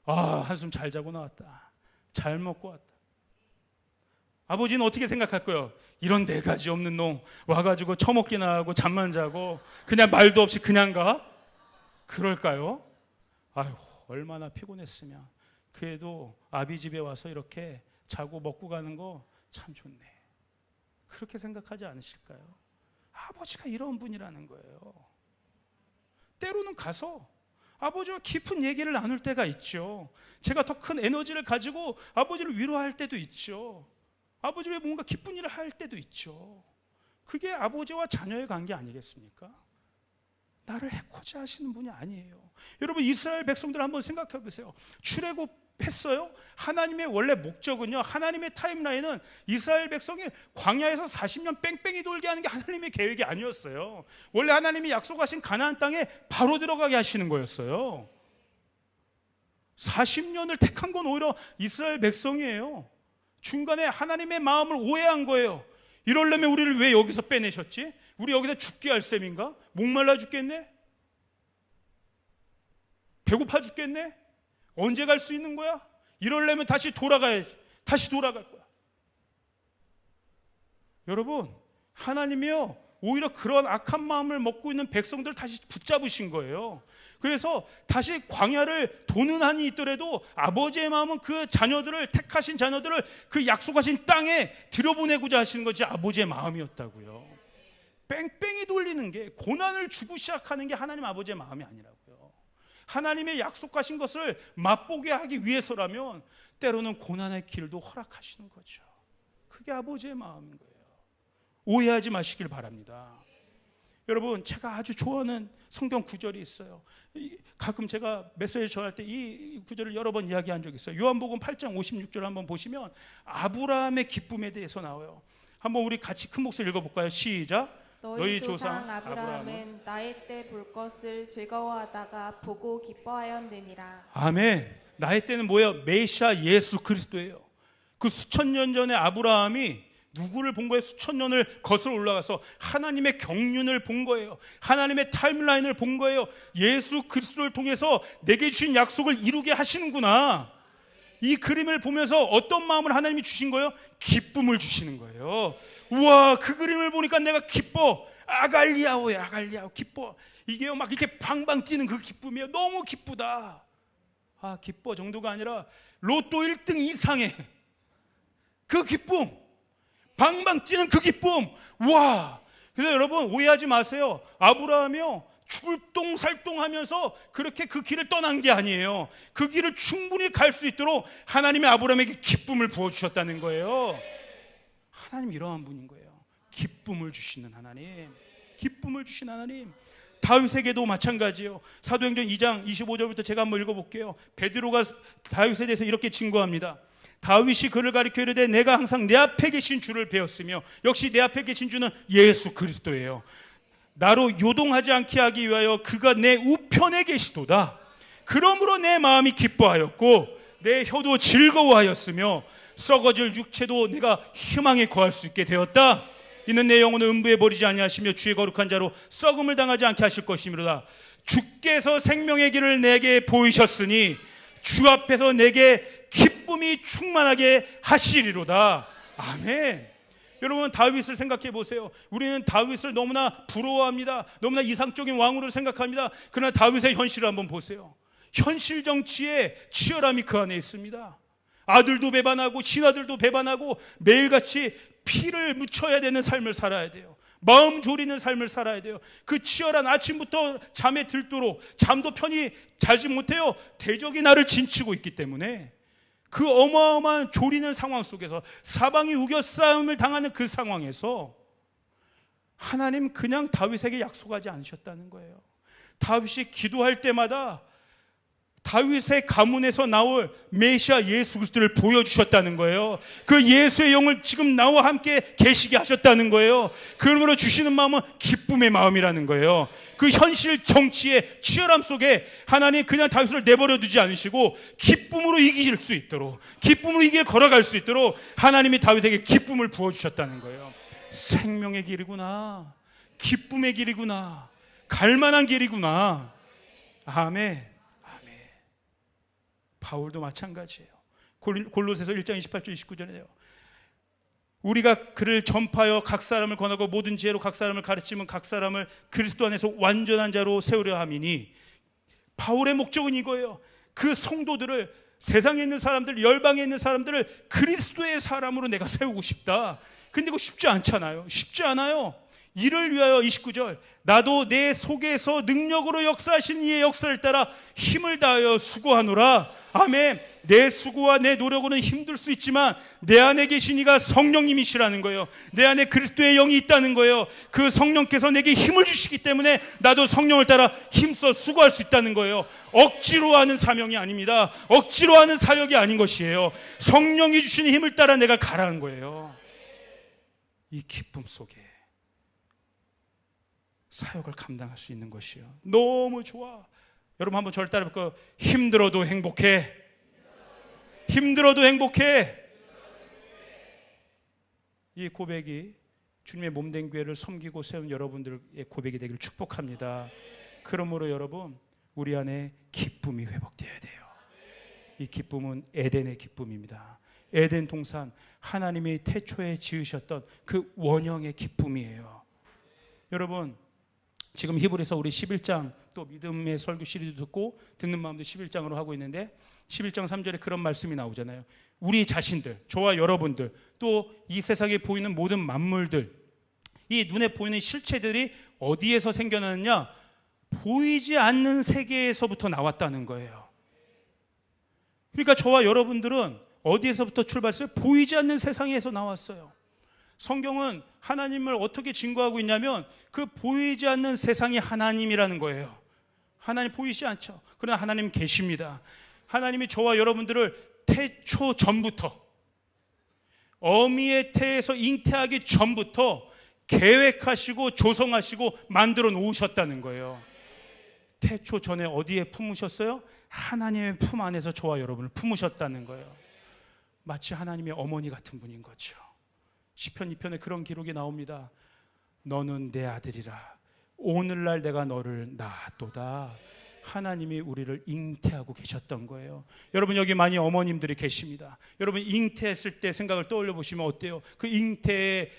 한숨 잘 자고 나왔다. 잘 먹고 왔다. 아버지는 어떻게 생각할 거예요? 이런 네 가지 없는 놈 와가지고 처먹기나 하고 잠만 자고 그냥 말도 없이 그냥 가? 그럴까요? 아이고, 얼마나 피곤했으면. 그래도 아비 집에 와서 이렇게 자고 먹고 가는 거 참 좋네. 그렇게 생각하지 않으실까요? 아버지가 이런 분이라는 거예요. 때로는 가서 아버지와 깊은 얘기를 나눌 때가 있죠. 제가 더 큰 에너지를 가지고 아버지를 위로할 때도 있죠. 아버지를 뭔가 기쁜 일을 할 때도 있죠. 그게 아버지와 자녀의 관계 아니겠습니까? 나를 해코지 하시는 분이 아니에요. 여러분, 이스라엘 백성들 한번 생각해 보세요. 출애굽했어요. 하나님의 원래 목적은요, 하나님의 타임라인은 이스라엘 백성이 광야에서 40년 뺑뺑이 돌게 하는 게 하나님의 계획이 아니었어요. 원래 하나님이 약속하신 가나안 땅에 바로 들어가게 하시는 거였어요. 40년을 택한 건 오히려 이스라엘 백성이에요. 중간에 하나님의 마음을 오해한 거예요. 이러려면 우리를 왜 여기서 빼내셨지? 우리 여기서 죽게 할 셈인가? 목말라 죽겠네? 배고파 죽겠네? 언제 갈 수 있는 거야? 이러려면 다시 돌아가야지. 다시 돌아갈 거야. 여러분, 하나님이요, 오히려 그런 악한 마음을 먹고 있는 백성들을 다시 붙잡으신 거예요. 그래서 다시 광야를 도는 한이 있더라도 아버지의 마음은 그 자녀들을, 택하신 자녀들을 그 약속하신 땅에 들여보내고자 하시는 것이 아버지의 마음이었다고요. 뺑뺑이 돌리는 게, 고난을 주고 시작하는 게 하나님 아버지의 마음이 아니라고요. 하나님의 약속하신 것을 맛보게 하기 위해서라면 때로는 고난의 길도 허락하시는 거죠. 그게 아버지의 마음인 거예요. 오해하지 마시길 바랍니다. 여러분, 제가 아주 좋아하는 성경 구절이 있어요. 가끔 제가 메시지 전할 때 이 구절을 여러 번 이야기한 적이 있어요. 요한복음 8장 56절 한번 보시면 아브라함의 기쁨에 대해서 나와요. 한번 우리 같이 큰 목소리 읽어볼까요? 시작. 너희 조상 아브라함은 나의 때 볼 것을 즐거워하다가 보고 기뻐하였느니라. 아멘. 나의 때는 뭐예요? 메시아 예수 그리스도예요. 그 수천 년 전에 아브라함이 누구를 본 거예요? 수천 년을 거슬러 올라가서 하나님의 경륜을 본 거예요. 하나님의 타임라인을 본 거예요. 예수 그리스도를 통해서 내게 주신 약속을 이루게 하시는구나. 이 그림을 보면서 어떤 마음을 하나님이 주신 거예요? 기쁨을 주시는 거예요. 우와, 그 그림을 보니까 내가 기뻐. 아갈리아오예요. 아갈리아오. 기뻐. 이게요, 막 이렇게 방방 뛰는 그 기쁨이에요. 너무 기쁘다. 아, 기뻐 정도가 아니라 로또 1등 이상의 그 기쁨, 방방 뛰는 그 기쁨. 와! 그래서 여러분, 오해하지 마세요. 아브라함이요, 출동살동하면서 그렇게 그 길을 떠난 게 아니에요. 그 길을 충분히 갈 수 있도록 하나님이 아브라함에게 기쁨을 부어주셨다는 거예요. 하나님 이러한 분인 거예요. 기쁨을 주시는 하나님, 기쁨을 주신 하나님. 다윗에게도 마찬가지예요. 사도행전 2장 25절부터 제가 한번 읽어볼게요. 베드로가 다윗에 대해서 이렇게 증거합니다. 다윗이 그를 가리켜 이르되 내가 항상 내 앞에 계신 주를 배웠으며, 역시 내 앞에 계신 주는 예수 그리스도예요. 나로 요동하지 않게 하기 위하여 그가 내 우편에 계시도다. 그러므로 내 마음이 기뻐하였고 내 혀도 즐거워하였으며 썩어질 육체도 내가 희망에 거할 수 있게 되었다. 이는 내 영혼을 음부에 버리지 아니하시며 주의 거룩한 자로 썩음을 당하지 않게 하실 것이므로다. 주께서 생명의 길을 내게 보이셨으니 주 앞에서 내게 기쁨이 충만하게 하시리로다. 아멘. 여러분, 다윗을 생각해 보세요. 우리는 다윗을 너무나 부러워합니다. 너무나 이상적인 왕으로 생각합니다. 그러나 다윗의 현실을 한번 보세요. 현실 정치에 치열함이 그 안에 있습니다. 아들도 배반하고 신하들도 배반하고 매일같이 피를 묻혀야 되는 삶을 살아야 돼요. 마음 졸이는 삶을 살아야 돼요. 그 치열한, 아침부터 잠에 들도록 잠도 편히 자지 못해요. 대적이 나를 진치고 있기 때문에 그 어마어마한 졸이는 상황 속에서, 사방이 우겨싸움을 당하는 그 상황에서 하나님 그냥 다윗에게 약속하지 않으셨다는 거예요. 다윗이 기도할 때마다 다윗의 가문에서 나올 메시아 예수 그리스도를 보여주셨다는 거예요. 그 예수의 영을 지금 나와 함께 계시게 하셨다는 거예요. 그러므로 주시는 마음은 기쁨의 마음이라는 거예요. 그 현실 정치의 치열함 속에 하나님 그냥 다윗을 내버려 두지 않으시고 기쁨으로 이길 수 있도록, 기쁨으로 이 길 걸어갈 수 있도록 하나님이 다윗에게 기쁨을 부어주셨다는 거예요. 생명의 길이구나, 기쁨의 길이구나, 갈만한 길이구나. 아멘. 바울도 마찬가지예요. 골로새서 1장 28절 29절에요. 우리가 그를 전파하여 각 사람을 권하고 모든 지혜로 각 사람을 가르치면 각 사람을 그리스도 안에서 완전한 자로 세우려 함이니. 바울의 목적은 이거예요. 그 성도들을, 세상에 있는 사람들, 열방에 있는 사람들을 그리스도의 사람으로 내가 세우고 싶다. 근데 이거 쉽지 않잖아요. 쉽지 않아요. 이를 위하여 29절, 나도 내 속에서 능력으로 역사하신 이의 역사를 따라 힘을 다하여 수고하노라. 아멘. 내 수고와 내 노력으로는 힘들 수 있지만 내 안에 계신 이가 성령님이시라는 거예요. 내 안에 그리스도의 영이 있다는 거예요. 그 성령께서 내게 힘을 주시기 때문에 나도 성령을 따라 힘써 수고할 수 있다는 거예요. 억지로 하는 사명이 아닙니다. 억지로 하는 사역이 아닌 것이에요. 성령이 주시는 힘을 따라 내가 가라는 거예요. 이 기쁨 속에 사역을 감당할 수 있는 것이요. 너무 좋아. 여러분 한번 저를 따라 볼까요? 힘들어도 행복해. 힘들어도 행복해. 이 고백이 주님의 몸된 교회를 섬기고 세운 여러분들의 고백이 되기를 축복합니다. 그러므로 여러분, 우리 안에 기쁨이 회복되어야 돼요. 이 기쁨은 에덴의 기쁨입니다. 에덴 동산, 하나님이 태초에 지으셨던 그 원형의 기쁨이에요. 여러분 지금 히브리서 우리 11장 또 믿음의 설교 시리즈 듣고 듣는 마음도 11장으로 하고 있는데 11장 3절에 그런 말씀이 나오잖아요. 우리 자신들, 저와 여러분들, 또 이 세상에 보이는 모든 만물들, 이 눈에 보이는 실체들이 어디에서 생겨나느냐? 보이지 않는 세계에서부터 나왔다는 거예요. 그러니까 저와 여러분들은 어디에서부터 출발했어요? 보이지 않는 세상에서 나왔어요. 성경은 하나님을 어떻게 증거하고 있냐면 그 보이지 않는 세상이 하나님이라는 거예요. 하나님 보이지 않죠. 그러나 하나님 계십니다. 하나님이 저와 여러분들을 태초 전부터, 어미의 태에서 잉태하기 전부터 계획하시고 조성하시고 만들어 놓으셨다는 거예요. 태초 전에 어디에 품으셨어요? 하나님의 품 안에서 저와 여러분을 품으셨다는 거예요. 마치 하나님의 어머니 같은 분인 거죠. 시편 2편에 그런 기록이 나옵니다. 너는 내 아들이라 오늘날 내가 너를 낳았도다. 하나님이 우리를 잉태하고 계셨던 거예요. 여러분 여기 많이 어머님들이 계십니다. 여러분 잉태했을 때 생각을 떠올려 보시면 어때요? 그 잉태의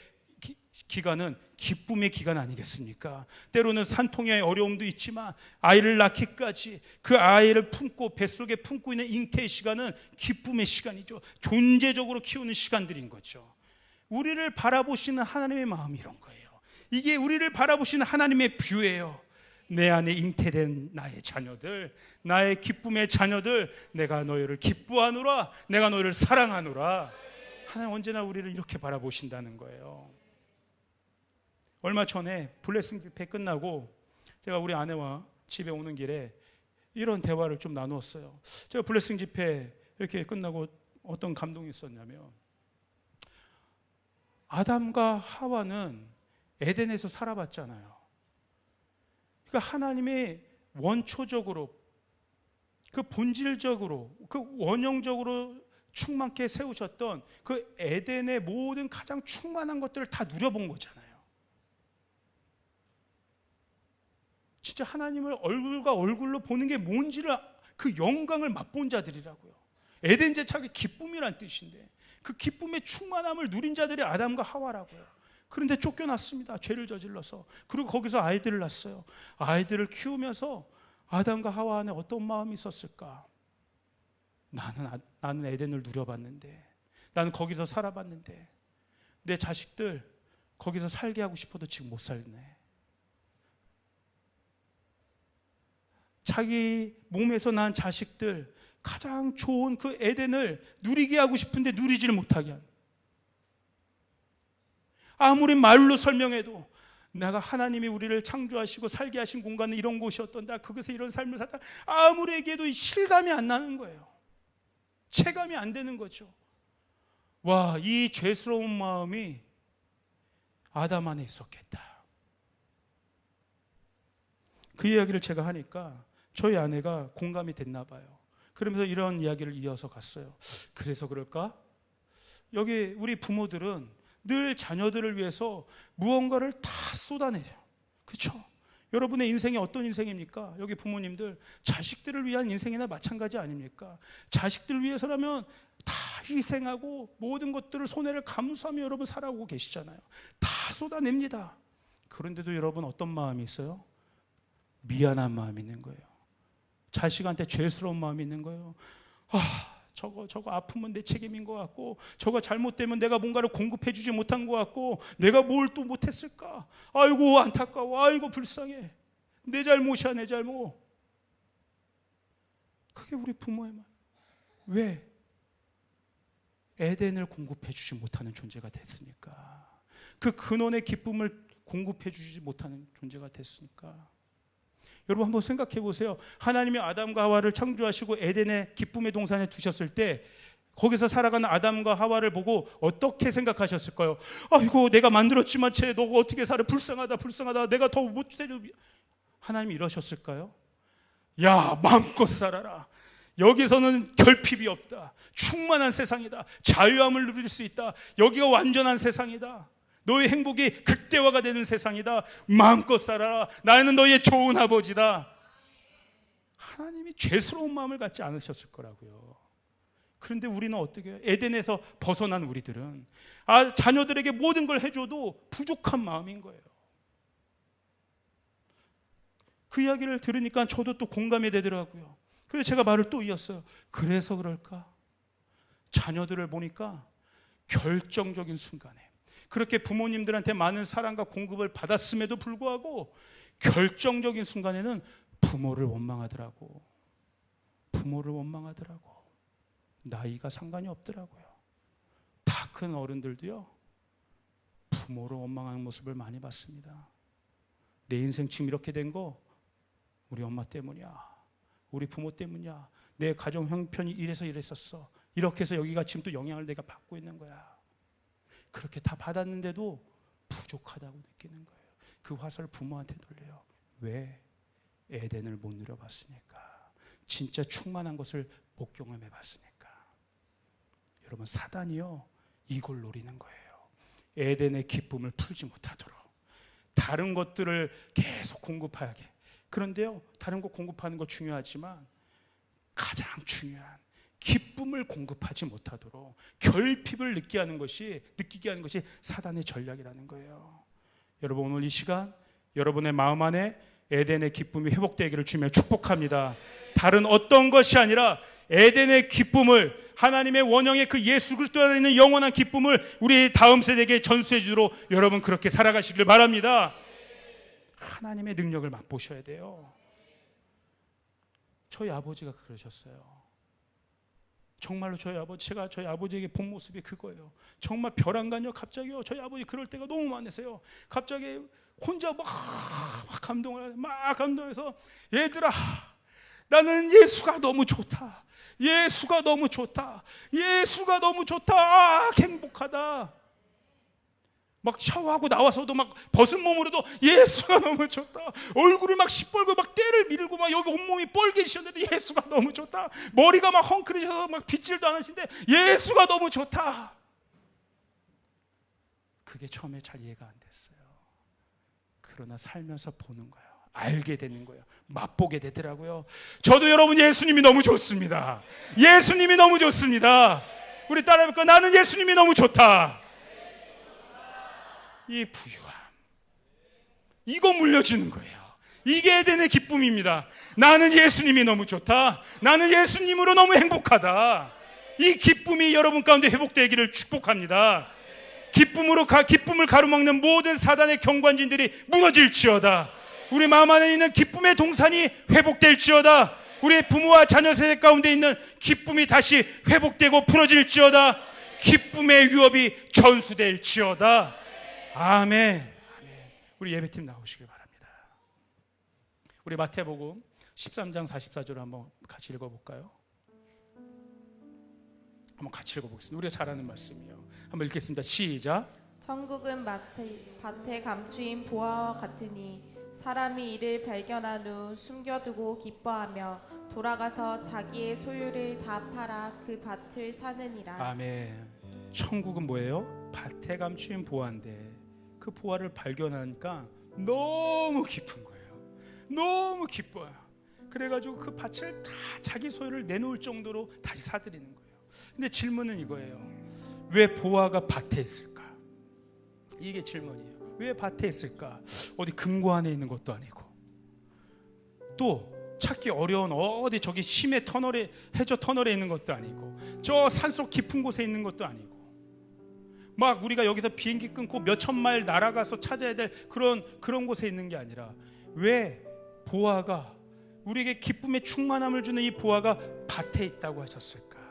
기간은 기쁨의 기간 아니겠습니까? 때로는 산통의 어려움도 있지만 아이를 낳기까지 그 아이를 품고 뱃속에 품고 있는 잉태의 시간은 기쁨의 시간이죠. 존재적으로 키우는 시간들인 거죠. 우리를 바라보시는 하나님의 마음이 이런 거예요. 이게 우리를 바라보시는 하나님의 뷰예요. 내 안에 잉태된 나의 자녀들, 나의 기쁨의 자녀들, 내가 너희를 기뻐하노라, 내가 너희를 사랑하노라. 하나님 언제나 우리를 이렇게 바라보신다는 거예요. 얼마 전에 블레싱 집회 끝나고 제가 우리 아내와 집에 오는 길에 이런 대화를 좀 나누었어요. 제가 블레싱 집회 이렇게 끝나고 어떤 감동이 있었냐면, 아담과 하와는 에덴에서 살아봤잖아요. 그러니까 하나님이 원초적으로, 그 본질적으로, 그 원형적으로 충만케 세우셨던 그 에덴의 모든 가장 충만한 것들을 다 누려본 거잖아요. 진짜 하나님을 얼굴과 얼굴로 보는 게 뭔지를, 그 영광을 맛본 자들이라고요. 에덴 제착이 기쁨이란 뜻인데 그 기쁨의 충만함을 누린 자들이 아담과 하와라고요. 그런데 쫓겨났습니다. 죄를 저질러서. 그리고 거기서 아이들을 낳았어요. 아이들을 키우면서 아담과 하와 안에 어떤 마음이 있었을까? 나는 에덴을 누려봤는데, 나는 거기서 살아봤는데 내 자식들 거기서 살게 하고 싶어도 지금 못 살네. 자기 몸에서 난 자식들 가장 좋은 그 에덴을 누리게 하고 싶은데 누리지를 못하게 하는, 아무리 말로 설명해도 내가 하나님이 우리를 창조하시고 살게 하신 공간은 이런 곳이었던, 나 그것에 이런 삶을 살다, 아무리 얘기해도 실감이 안 나는 거예요. 체감이 안 되는 거죠. 와, 이 죄스러운 마음이 아담 안에 있었겠다. 그 이야기를 제가 하니까 저희 아내가 공감이 됐나 봐요. 그러면서 이런 이야기를 이어서 갔어요. 그래서 그럴까? 여기 우리 부모들은 늘 자녀들을 위해서 무언가를 다 쏟아내요. 그렇죠? 여러분의 인생이 어떤 인생입니까? 여기 부모님들 자식들을 위한 인생이나 마찬가지 아닙니까? 자식들을 위해서라면 다 희생하고 모든 것들을 손해를 감수하며 여러분 살아오고 계시잖아요. 다 쏟아냅니다. 그런데도 여러분 어떤 마음이 있어요? 미안한 마음이 있는 거예요. 자식한테 죄스러운 마음이 있는 거예요. 저거 아프면 내 책임인 것 같고, 저거 잘못되면 내가 뭔가를 공급해 주지 못한 것 같고, 내가 뭘 또 못했을까? 아이고 안타까워, 아이고 불쌍해, 내 잘못이야, 내 잘못. 그게 우리 부모의 말. 왜? 에덴을 공급해 주지 못하는 존재가 됐으니까. 그 근원의 기쁨을 공급해 주지 못하는 존재가 됐으니까. 여러분 한번 생각해 보세요. 하나님이 아담과 하와를 창조하시고 에덴의 기쁨의 동산에 두셨을 때 거기서 살아가는 아담과 하와를 보고 어떻게 생각하셨을까요? 아이고 내가 만들었지만 쟤 너가 어떻게 살아, 불쌍하다 불쌍하다, 내가 더 못해줘. 하나님이 이러셨을까요? 야, 마음껏 살아라. 여기서는 결핍이 없다. 충만한 세상이다. 자유함을 누릴 수 있다. 여기가 완전한 세상이다. 너의 행복이 극대화가 되는 세상이다. 마음껏 살아라. 나는 너의 좋은 아버지다. 하나님이 죄스러운 마음을 갖지 않으셨을 거라고요. 그런데 우리는 어떻게 해요? 에덴에서 벗어난 우리들은 자녀들에게 모든 걸 해줘도 부족한 마음인 거예요. 그 이야기를 들으니까 저도 또 공감이 되더라고요. 그래서 제가 말을 또 이었어요. 그래서 그럴까? 자녀들을 보니까 결정적인 순간에 그렇게 부모님들한테 많은 사랑과 공급을 받았음에도 불구하고 결정적인 순간에는 부모를 원망하더라고. 부모를 원망하더라고. 나이가 상관이 없더라고요. 다 큰 어른들도요, 부모를 원망하는 모습을 많이 봤습니다. 내 인생 지금 이렇게 된 거 우리 엄마 때문이야. 우리 부모 때문이야. 내 가정 형편이 이래서 이랬었어. 이렇게 해서 여기가 지금 또 영향을 내가 받고 있는 거야. 그렇게 다 받았는데도 부족하다고 느끼는 거예요. 그 화살을 부모한테 돌려요. 왜? 에덴을 못 누려봤으니까. 진짜 충만한 것을 못 경험해 봤으니까. 여러분, 사단이요, 이걸 노리는 거예요. 에덴의 기쁨을 풀지 못하도록 다른 것들을 계속 공급하게. 그런데요, 다른 것 공급하는 거 중요하지만 가장 중요한 기쁨을 공급하지 못하도록 결핍을 느끼게 하는 것이 사단의 전략이라는 거예요. 여러분, 오늘 이 시간 여러분의 마음 안에 에덴의 기쁨이 회복되기를 주며 축복합니다. 다른 어떤 것이 아니라 에덴의 기쁨을, 하나님의 원형의 그 예수 그리스도 안에 있는 영원한 기쁨을 우리 다음 세대에게 전수해 주도록 여러분 그렇게 살아가시길 바랍니다. 하나님의 능력을 맛보셔야 돼요. 저희 아버지가 그러셨어요. 정말로 제가 저희 아버지에게 본 모습이 그거예요. 정말 벼랑간요. 갑자기요, 저희 아버지 그럴 때가 너무 많았어요. 갑자기 혼자 막 감동해서, 얘들아, 나는 예수가 너무 좋다. 예수가 너무 좋다. 예수가 너무 좋다. 아, 행복하다. 막 샤워하고 나와서도 막 벗은 몸으로도 예수가 너무 좋다. 얼굴이 막 시뻘고 막 때를 밀고 막 여기 온몸이 뻘개지셨는데 예수가 너무 좋다. 머리가 막 헝클어져서 막 빗질도 안 하시는데 예수가 너무 좋다. 그게 처음에 잘 이해가 안 됐어요. 그러나 살면서 보는 거예요. 알게 되는 거예요. 맛보게 되더라고요. 저도 여러분 예수님이 너무 좋습니다. 예수님이 너무 좋습니다. 우리 따라해볼까? 나는 예수님이 너무 좋다. 이 부유함, 이거 물려주는 거예요. 이게 에덴의 기쁨입니다. 나는 예수님이 너무 좋다. 나는 예수님으로 너무 행복하다. 이 기쁨이 여러분 가운데 회복되기를 축복합니다. 기쁨을 가로막는 모든 사단의 경관진들이 무너질지어다. 우리 마음 안에 있는 기쁨의 동산이 회복될지어다. 우리 부모와 자녀 세대 가운데 있는 기쁨이 다시 회복되고 풀어질지어다. 기쁨의 유업이 전수될지어다. 아멘. 우리 예배팀 나오시길 바랍니다. 우리 마태복음 13장 44절을 한번 같이 읽어볼까요? 한번 같이 읽어보겠습니다. 우리가 잘 아는 말씀이에요. 한번 읽겠습니다. 시작. 천국은 밭에 감추인 보화와 같으니 사람이 이를 발견한 후 숨겨두고 기뻐하며 돌아가서 자기의 소유를 다 팔아 그 밭을 사느니라. 아멘. 천국은 뭐예요? 밭에 감추인 보화인데 그 보화를 발견하니까 너무 기쁜 거예요. 너무 기뻐요. 그래가지고 그 밭을 다 자기 소유를 내놓을 정도로 다시 사들이는 거예요. 근데 질문은 이거예요. 왜 보화가 밭에 있을까? 이게 질문이에요. 왜 밭에 있을까? 어디 금고 안에 있는 것도 아니고, 또 찾기 어려운 어디 저기 심해 터널에, 해저 터널에 있는 것도 아니고, 저 산속 깊은 곳에 있는 것도 아니고, 막 우리가 여기서 비행기 끊고 몇천 마일 날아가서 찾아야 될 그런 곳에 있는 게 아니라, 왜 보화가, 우리에게 기쁨의 충만함을 주는 이 보화가 밭에 있다고 하셨을까?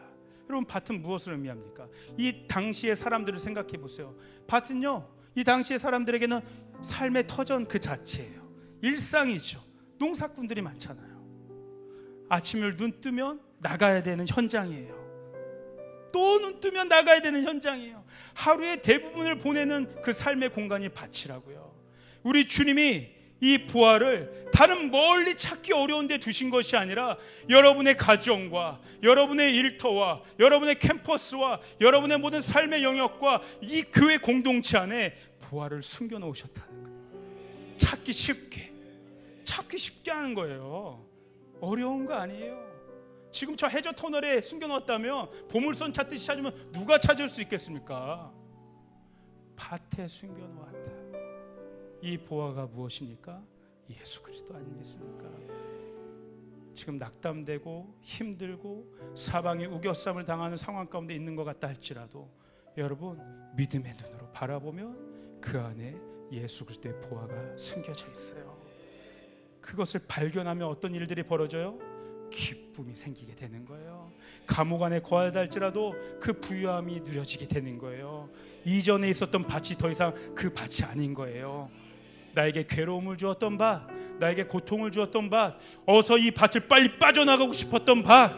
여러분, 밭은 무엇을 의미합니까? 이 당시의 사람들을 생각해 보세요. 밭은요, 이 당시의 사람들에게는 삶의 터전 그 자체예요. 일상이죠. 농사꾼들이 많잖아요. 아침을 눈 뜨면 나가야 되는 현장이에요. 또 눈 뜨면 나가야 되는 현장이에요. 하루의 대부분을 보내는 그 삶의 공간이 밭이라고요. 우리 주님이 이 보화를 다른 멀리 찾기 어려운 데 두신 것이 아니라 여러분의 가정과 여러분의 일터와 여러분의 캠퍼스와 여러분의 모든 삶의 영역과 이 교회 공동체 안에 보화를 숨겨 놓으셨다는 거예요. 찾기 쉽게 하는 거예요. 어려운 거 아니에요. 지금 저 해저 터널에 숨겨 놓았다면 보물선 찾듯이 찾으면 누가 찾을 수 있겠습니까? 밭에 숨겨 놓았다. 이 보화가 무엇입니까? 예수 그리스도 아니겠습니까? 지금 낙담되고 힘들고 사방에 우겨쌈을 당하는 상황 가운데 있는 것 같다 할지라도 여러분 믿음의 눈으로 바라보면 그 안에 예수 그리스도의 보화가 숨겨져 있어요. 그것을 발견하면 어떤 일들이 벌어져요? 기쁨이 생기게 되는 거예요. 감옥 안에 거하다 할지라도 그 부유함이 누려지게 되는 거예요. 이전에 있었던 밭이 더 이상 그 밭이 아닌 거예요. 나에게 괴로움을 주었던 밭, 나에게 고통을 주었던 밭, 어서 이 밭을 빨리 빠져나가고 싶었던 밭,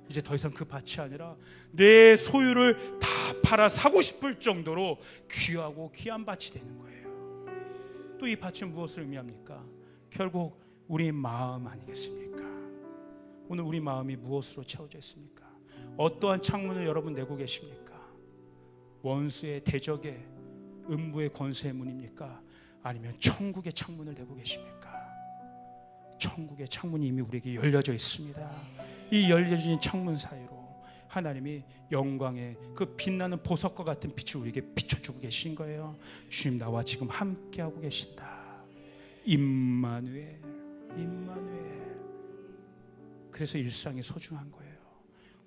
이제 더 이상 그 밭이 아니라 내 소유를 다 팔아 사고 싶을 정도로 귀하고 귀한 밭이 되는 거예요. 또 이 밭은 무엇을 의미합니까? 결국 우리 마음 아니겠습니까? 오늘 우리 마음이 무엇으로 채워져 있습니까? 어떠한 창문을 여러분 내고 계십니까? 원수의 대적의 음부의 권세의 문입니까? 아니면 천국의 창문을 내고 계십니까? 천국의 창문이 이미 우리에게 열려져 있습니다. 이 열려진 창문 사이로 하나님이 영광의 그 빛나는 보석과 같은 빛을 우리에게 비춰주고 계신 거예요. 주님 나와 지금 함께하고 계신다. 임마누엘, 임마누엘. 그래서 일상이 소중한 거예요.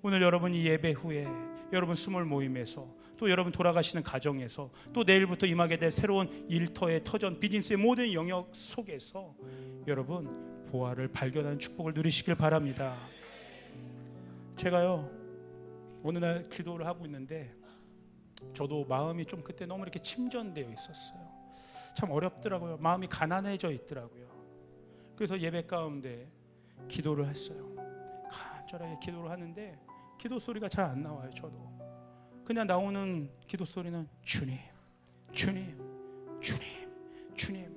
오늘 여러분 이 예배 후에 여러분 스몰 모임에서 또 여러분 돌아가시는 가정에서 또 내일부터 임하게 될 새로운 일터의 터전 비즈니스의 모든 영역 속에서 여러분 보화를 발견하는 축복을 누리시길 바랍니다. 제가요 어느 날 기도를 하고 있는데 저도 마음이 좀 그때 너무 이렇게 침전되어 있었어요. 참 어렵더라고요. 마음이 가난해져 있더라고요. 그래서 예배 가운데 기도를 했어요. 간절하게 기도를 하는데 기도 소리가 잘 안 나와요. 저도 그냥 나오는 기도 소리는 주님, 주님, 주님, 주님.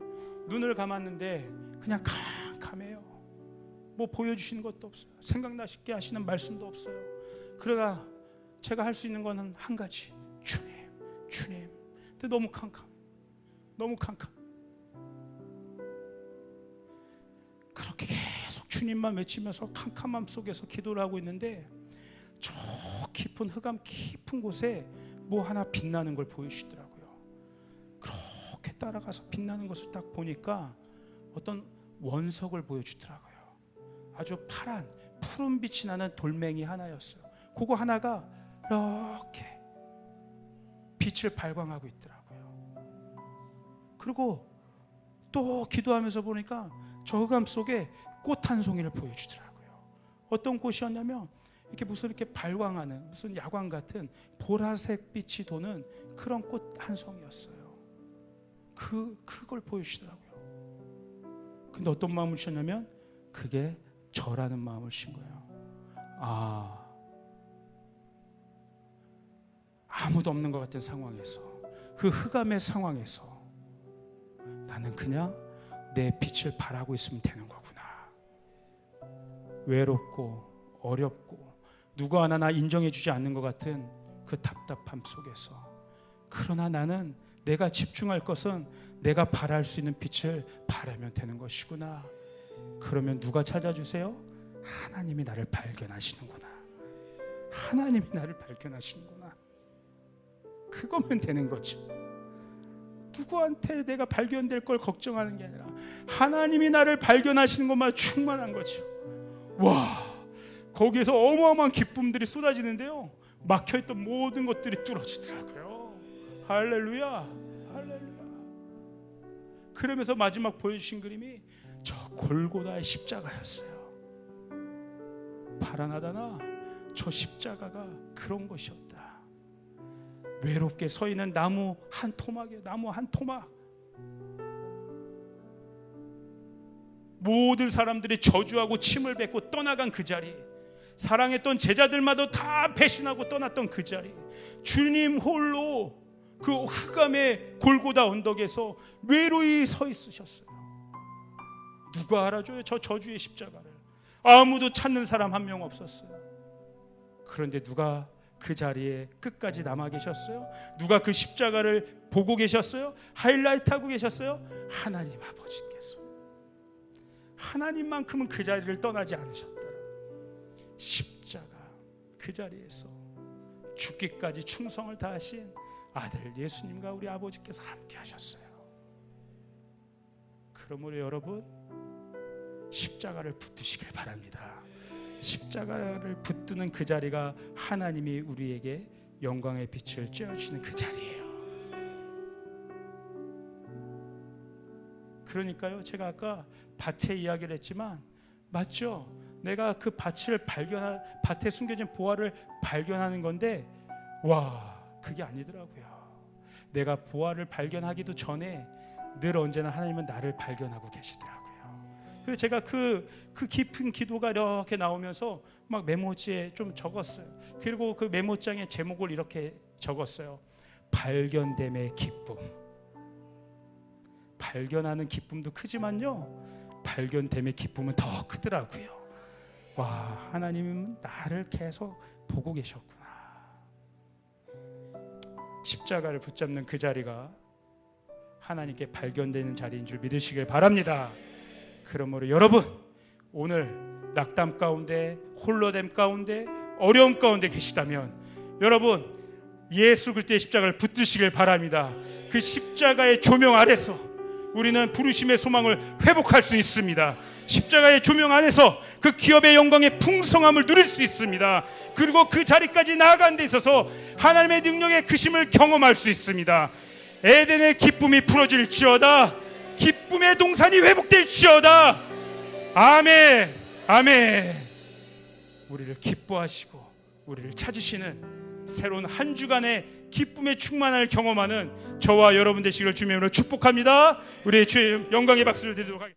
눈을 감았는데 그냥 캄캄해요. 뭐 보여주시는 것도 없어요. 생각나시게 하시는 말씀도 없어요. 그러나 제가 할 수 있는 거는 한 가지, 주님, 주님. 근데 너무 캄캄, 너무 캄캄. 그렇게 계속 주님만 외치면서 캄캄함 속에서 기도를 하고 있는데 저 깊은 흑암 깊은 곳에 뭐 하나 빛나는 걸 보여주시더라고요. 그렇게 따라가서 빛나는 것을 딱 보니까 어떤 원석을 보여주더라고요. 아주 파란 푸른 빛이 나는 돌멩이 하나였어요. 그거 하나가 이렇게 빛을 발광하고 있더라고요. 그리고 또 기도하면서 보니까 저 흑암 속에 꽃 한 송이를 보여주더라고요. 어떤 꽃이었냐면 이렇게 무슨 이렇게 발광하는 무슨 야광 같은 보라색 빛이 도는 그런 꽃 한 송이였어요. 그걸 보여주시더라고요. 근데 어떤 마음을 주셨냐면 그게 저라는 마음을 주신 거예요. 아무도 없는 것 같은 상황에서 그 흑암의 상황에서 나는 그냥 내 빛을 발하고 있으면 되는 거구나. 외롭고 어렵고 누구 하나 나 인정해주지 않는 것 같은 그 답답함 속에서 그러나 나는 내가 집중할 것은 내가 발할 수 있는 빛을 발하면 되는 것이구나. 그러면 누가 찾아주세요? 하나님이 나를 발견하시는구나. 하나님이 나를 발견하시는구나. 그거면 되는 거죠. 누구한테 내가 발견될 걸 걱정하는 게 아니라 하나님이 나를 발견하시는 것만 충만한 거죠. 와, 거기에서 어마어마한 기쁨들이 쏟아지는데요, 막혀있던 모든 것들이 뚫어지더라고요. 할렐루야, 할렐루야. 그러면서 마지막 보여주신 그림이 저 골고다의 십자가였어요. 바라나다나 저 십자가가 그런 것이었다. 외롭게 서 있는 나무 한 토막이에요. 나무 한 토막. 모든 사람들이 저주하고 침을 뱉고 떠나간 그 자리, 사랑했던 제자들마다 다 배신하고 떠났던 그 자리, 주님 홀로 그 흑암의 골고다 언덕에서 외로이 서 있으셨어요. 누가 알아줘요? 저 저주의 십자가를. 아무도 찾는 사람 한 명 없었어요. 그런데 누가 그 자리에 끝까지 남아 계셨어요? 누가 그 십자가를 보고 계셨어요? 하이라이트 하고 계셨어요? 하나님 아버지께서. 하나님만큼은 그 자리를 떠나지 않으셨더라고요. 십자가 그 자리에서 죽기까지 충성을 다하신 아들 예수님과 우리 아버지께서 함께 하셨어요. 그 그러므로 여러분 십자가를 붙드시길 바랍니다. 십자가를 붙드는 그 자리가 하나님이 우리에게 영광의 빛을 쬐어주시는 그 자리예요. 그러니까요, 제가 아까 밭의 이야기를 했지만 맞죠? 내가 그 밭에 숨겨진 보화를 발견하는 건데, 와, 그게 아니더라고요. 내가 보화를 발견하기도 전에 늘 언제나 하나님은 나를 발견하고 계시더라고요. 그래서 제가 그 깊은 기도가 이렇게 나오면서 막 메모지에 좀 적었어요. 그리고 그 메모장에 제목을 이렇게 적었어요. 발견됨의 기쁨. 발견하는 기쁨도 크지만요, 발견됨의 기쁨은 더 크더라고요. 와, 하나님은 나를 계속 보고 계셨구나. 십자가를 붙잡는 그 자리가 하나님께 발견되는 자리인 줄 믿으시길 바랍니다. 그러므로 여러분, 오늘 낙담 가운데, 홀로됨 가운데, 어려움 가운데 계시다면 여러분 예수 그리스도의 십자가를 붙드시길 바랍니다. 그 십자가의 조명 아래서 우리는 부르심의 소망을 회복할 수 있습니다. 십자가의 조명 안에서 그 기업의 영광의 풍성함을 누릴 수 있습니다. 그리고 그 자리까지 나아가는 데 있어서 하나님의 능력의 크심을 경험할 수 있습니다. 에덴의 기쁨이 풀어질지어다. 기쁨의 동산이 회복될지어다. 아멘, 아멘. 우리를 기뻐하시고 우리를 찾으시는 새로운 한 주간의 기쁨의 충만함을 경험하는 저와 여러분 되시기를 주님으로 축복합니다. 우리의 주의 영광의 박수를 드리도록 하겠습니다.